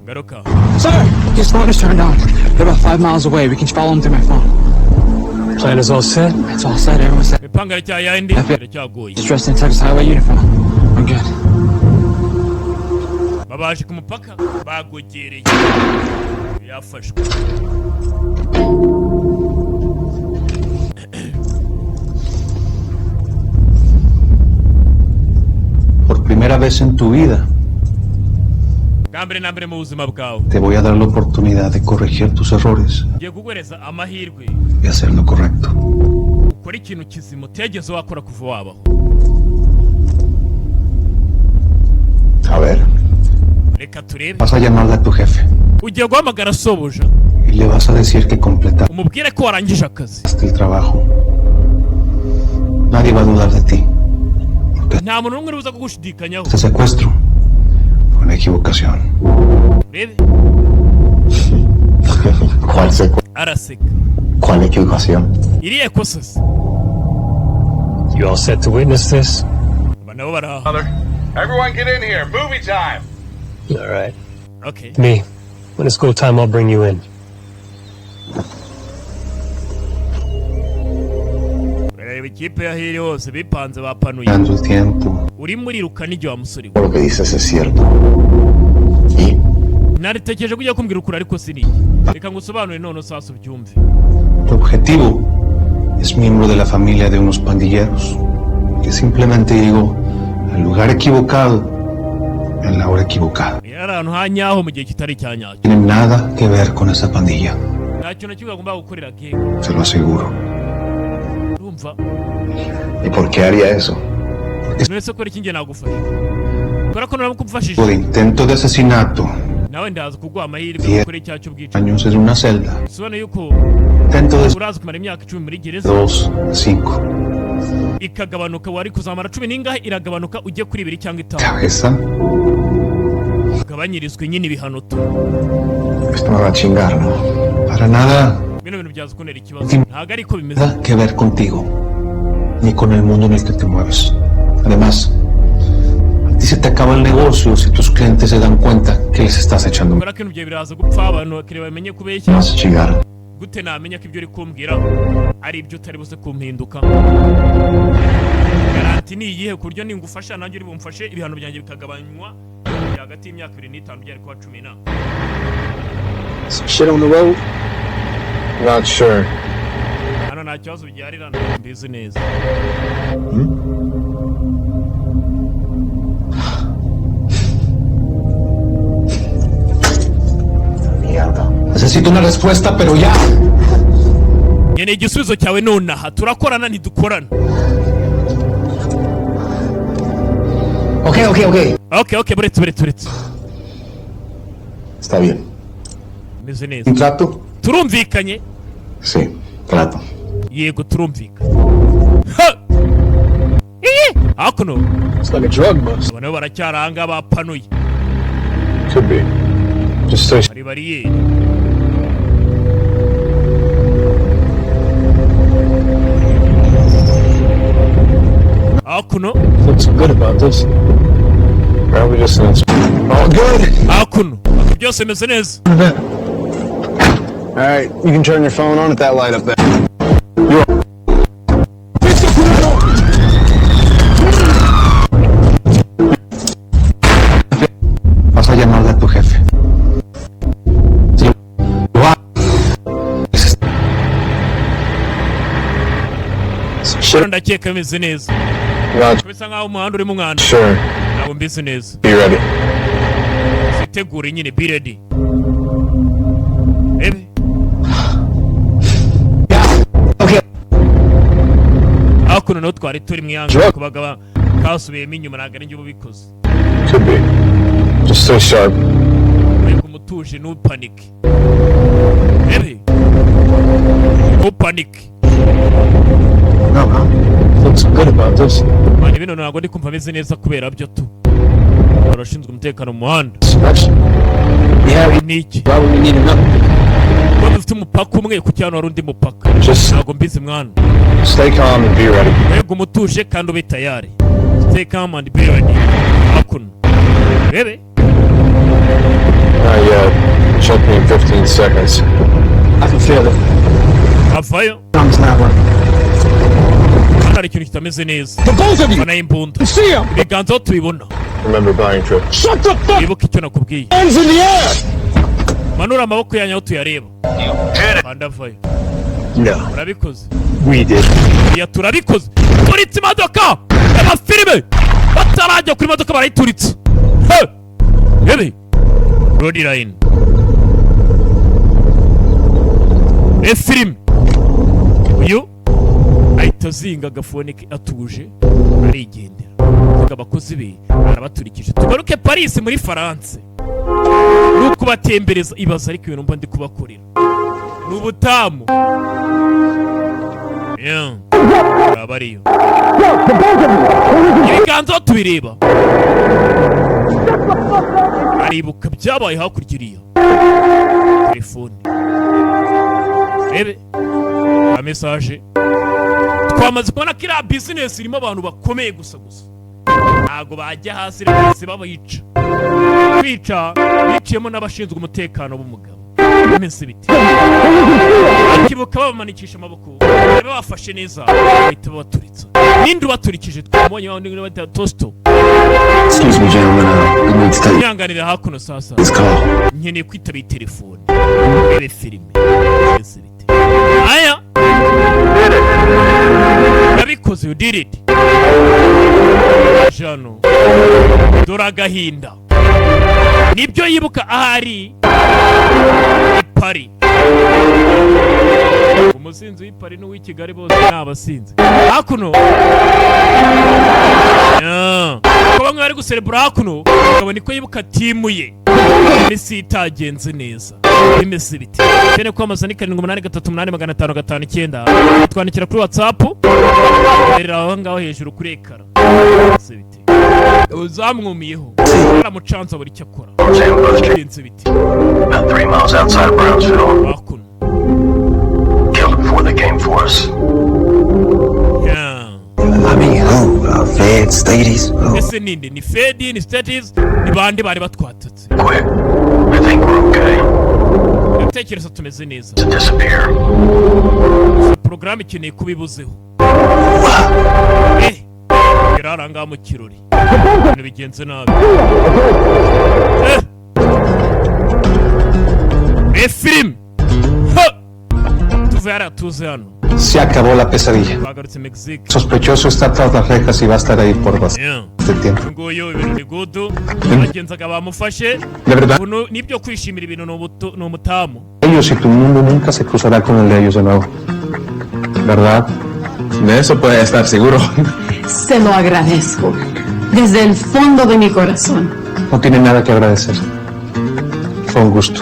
Garuka. Sir, his phone is turned on. They're about 5 miles away. We can follow him through my phone. Plan is all set? It's all set. Everyone's set. Mipanga iracyayandi iracyagoye. He's dressed in Texas Highway uniform. We're good. Babaje ku mupaka bagogereye. Yafashwe. Por primera vez en tu vida, te voy a dar la oportunidad de corregir tus errores y hacer lo correcto. A ver, vas a llamarle a tu jefe y le vas a decir que completaste el trabajo. Nadie va a dudar de ti. Este secuestro fue una equivocación. ¿Cuál secuestro? ¿Cuál equivocación? You all set to witness this? Everyone get in here. Movie time. All right. Okay. Me, when it's go time, I'll bring you in. Dando el tiempo. Lo que dices es cierto. Naritekereje kujya kumbwira ukuri ariko siri. Reka ngusobanure none sasa ubyumve. Tu objetivo es miembro de la familia de unos pandilleros que simplemente llegó al lugar equivocado en la hora equivocada. Ahantu hanyaho mu gihe kitari cyanyacyo. Tiene nada que ver con esa pandilla. Ntacyo na kimwe agomba gukorera genge. Se lo aseguro. Urumva? ¿Y por qué haría eso? Nese ko iki nge nagufasha. Kora ko naramukufashije. Por intento de asesinato. Nawe ndaza kuguha amahirwe kuri cyacu bwica. Años en una celda. Subona yuko intento de uraza kumara imyaka 10 muri gereza. 2 5. Ikagabanuka wari kuzamara 10 ningahe iragabanuka ujye kuri 2 cyangwa 5. Cabeza. Gabanyirizwe nyine ibihano tu. Esto me va a chingar, ¿no? Para nada. Bino bintu byaza kunera ikibazo. Ntago ariko bimeze. Nada que ver contigo ni con el mundo en el que te mueves. Además, a ti se te acaba el negocio si tus clientes se dan cuenta que les estás echando. Para que nubye biraza gupfa abantu akire bamenye kubeshya. Vas a chingar. Gute namenya ko ibyo uri kumbwira ari ibyo utari buze kumpinduka. Garanti ni iyihe kuryo ningufasha nanjye uri bumfashe ibihano byanjye bikagabanywa hagati y'imyaka 2 n'itanu byari kwa 10 na. Shit on the road? Not sure. Hano nta kibazo byarira mbizi neza. Mierda. Necesito una respuesta, pero ya. Nyene igisubizo cyawe nonaha turakorana ntidukorana. Okay, buretse. Está bien. Meze neza. ¿Un trato? Turumvikanye? Sí, trato. Yego turumvikanye. Hakuno. It's like a drug bust. Bano baracyaranga bapanuye. Could be. Just stay. Bari. Hakuno. What's good about this? Probably just an all good. Hakuno. Byose meze neza. All right, you can turn your phone on at that light up there. Vas a llamarle a tu jefe. Ndakeka meze neza. Bisa nkaho umuhanda urimo umwanda. Sure. Ntabwo mbise neza. Be ready. Sitegure nyine be ready. Ebe. Hakuno no twari turi mwiyanga kubagaba kasubiyemo inyuma nagari njye ubikoze. Could be. Just stay sharp. Wego mutuje no panic. Ebe. No panic. What's good about this? Mani bino ntabwo ndi kumva meze neza kubera byo tu. Barashinzwe umutekano mu muhanda. niki ko dufite umupaka umwe ku cyano hari undi mupaka ntabwo mbizi mwana. Stay calm and be ready. Yego umutuje kandi ube tayari. Stay calm and be ready. Hakuno bebe Check me in 15 seconds. I can feel it. avayo Thumb's not working. hari ikintu kitameze neza. The both of you. Bana imbunda. See him. Ibiganza aho tubibona. Remember buying trip. Shut the fuck. Ibuka icyo nakubwiye. Hands in the air. Manura amaboko yanyu aho tuyareba. Banda avayo. No. Urabikoze. We did. Ya turabikoze. Turitse imodoka. Aba filime. Batarajya kuri imodoka barayituritse. Bebe. Road line. Film. Uyu ahita azinga agafone ke atuje arigendera. Abakozi be arabaturikije. Tugaruke Paris muri France. Nuko batembereza ibaza ariko ibintu mba ndi kubakorera. N'ubutamu. Urabariyo. Ibiganza tubireba. Aribuka byabaye hakurya iriya. Telefone. Ebe. A message. Twamaze kubona ko iriya business irimo abantu bakomeye gusa. Ntago bajya hasi rwose babayica. Kwica biciyemo n'abashinzwe umutekano b'umugabo. Iminsi biti. Akibuka babamanikisha amaboko. Babe bafashe neza. Bahita baturitsa. Ninde baturikije twabonye aho ndi bata tosto. Excuse me, gentlemen. I need to tell you. Nyanganira hakuno sasa. Nkeneye kwitaba telefone. Ebe filime. Iminsi biti. Aya. Nabikoze you did it. Jano. Dora gahinda. Nibyo yibuka ahari. Pari. Umusinzi w'Ipari n'uw'i Kigali bose n'abasinzi. Hakuno. Ko bamwe bari guserebura hakuno, ukabona niko yibuka timu ye. Messi itagenze neza. Imeze biti. Kene kwamaza ni 78385559. Twandikira kuri WhatsApp. Berera aho ngaho hejuru kuri ekara. Imeze biti. Uzamwumiyeho. Aramucanza buri cyakora. Imeze biti. About 3 miles outside of Brownsville. Hakuno. Killed before they came for us. I mean, who? Feds, ladies? Ese ninde? Ni Fedi, ni States, ni bande bari batwatatse. Quick. I think we're okay. Tekereza tumeze neza. To disappear. Program ikeneye kubibuzeho. Yararanga mu kirori. Ibintu bigenze nabi. Film. Tuze hano. Se acabó la pesadilla. Sospechoso está tras las rejas y va a estar ahí por bastante tiempo. De verdad. Ellos y tu mundo nunca se cruzará con el de ellos de nuevo. ¿Verdad? De eso puede estar seguro. Se lo agradezco. Desde el fondo de mi corazón. No tiene nada que agradecer. Fue un gusto.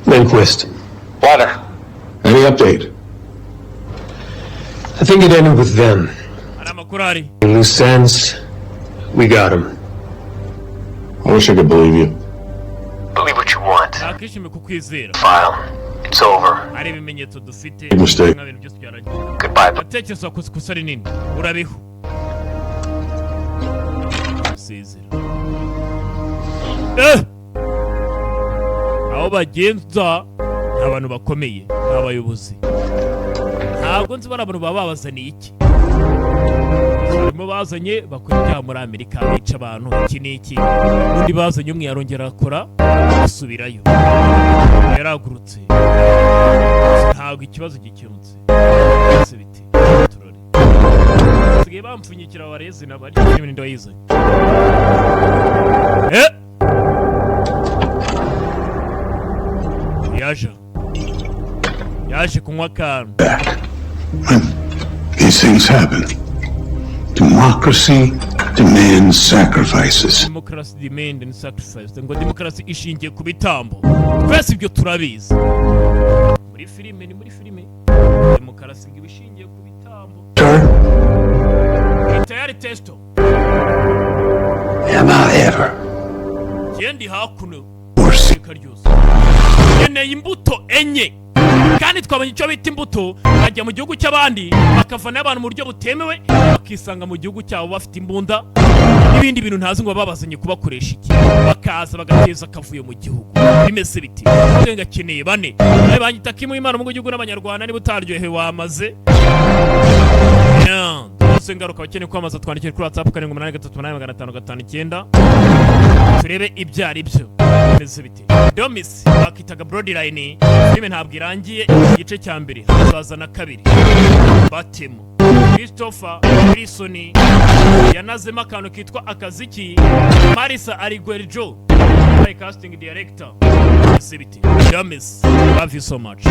Lindquist. Water. Any update? I think it ended with them. In loose ends, we got him. I wish I could believe you. Believe what you want. File. It's over. Big mistake. Goodbye. Aho bagenza abantu bakomeye abayobozi ntabwo nzi bari abantu babazaniye iki barimo bazanye bakora muri Amerika bica abantu iki n'iki undi bazanye umwe yarongera akora asubirayo yaragurutse ntabwo ikibazo gikemutse byose biti turore sigaye bamfunyikira abarezi n'abari n'ibindi ndayizanye yaje kunywa akantu. These things happen. Democracy demands sacrifices. Democracy demand and sacrifice. Ngo democracy ishingiye ku bitambo. Twese ibyo turabizi. Muri filime ni muri filime. Democracy ngo ishingiye ku bitambo. Tayari testo. Am I ever? Yendi hakuno. Karyose. Yeneye imbuto enye. Kandi twabonye icyo bita imbuto bajya mu gihugu cy'abandi bakavana abantu mu buryo butemewe bakisanga mu gihugu cyabo bafite imbunda n'ibindi bintu ntazi ngo babazanye kubakoresha iki bakaza bagateza akavuyo mu gihugu bimeze biti ngenga keneye bane nawe banyita Kimu Imana mu gihugu n'abanyarwanda niba utaryohewe wamaze ngaruka bakeneye kwamaza twandikira kuri WhatsApp 8838559 turebe ibyo ari byo bimeze biti Domis bakitaga Broadline filime ntabwo irangiye igice cya mbere hazazana kabiri Batemo Christopher Wilson yanazemo akantu kitwa akaziki Marisa Arigueljo by casting director bimeze biti Domis love you so much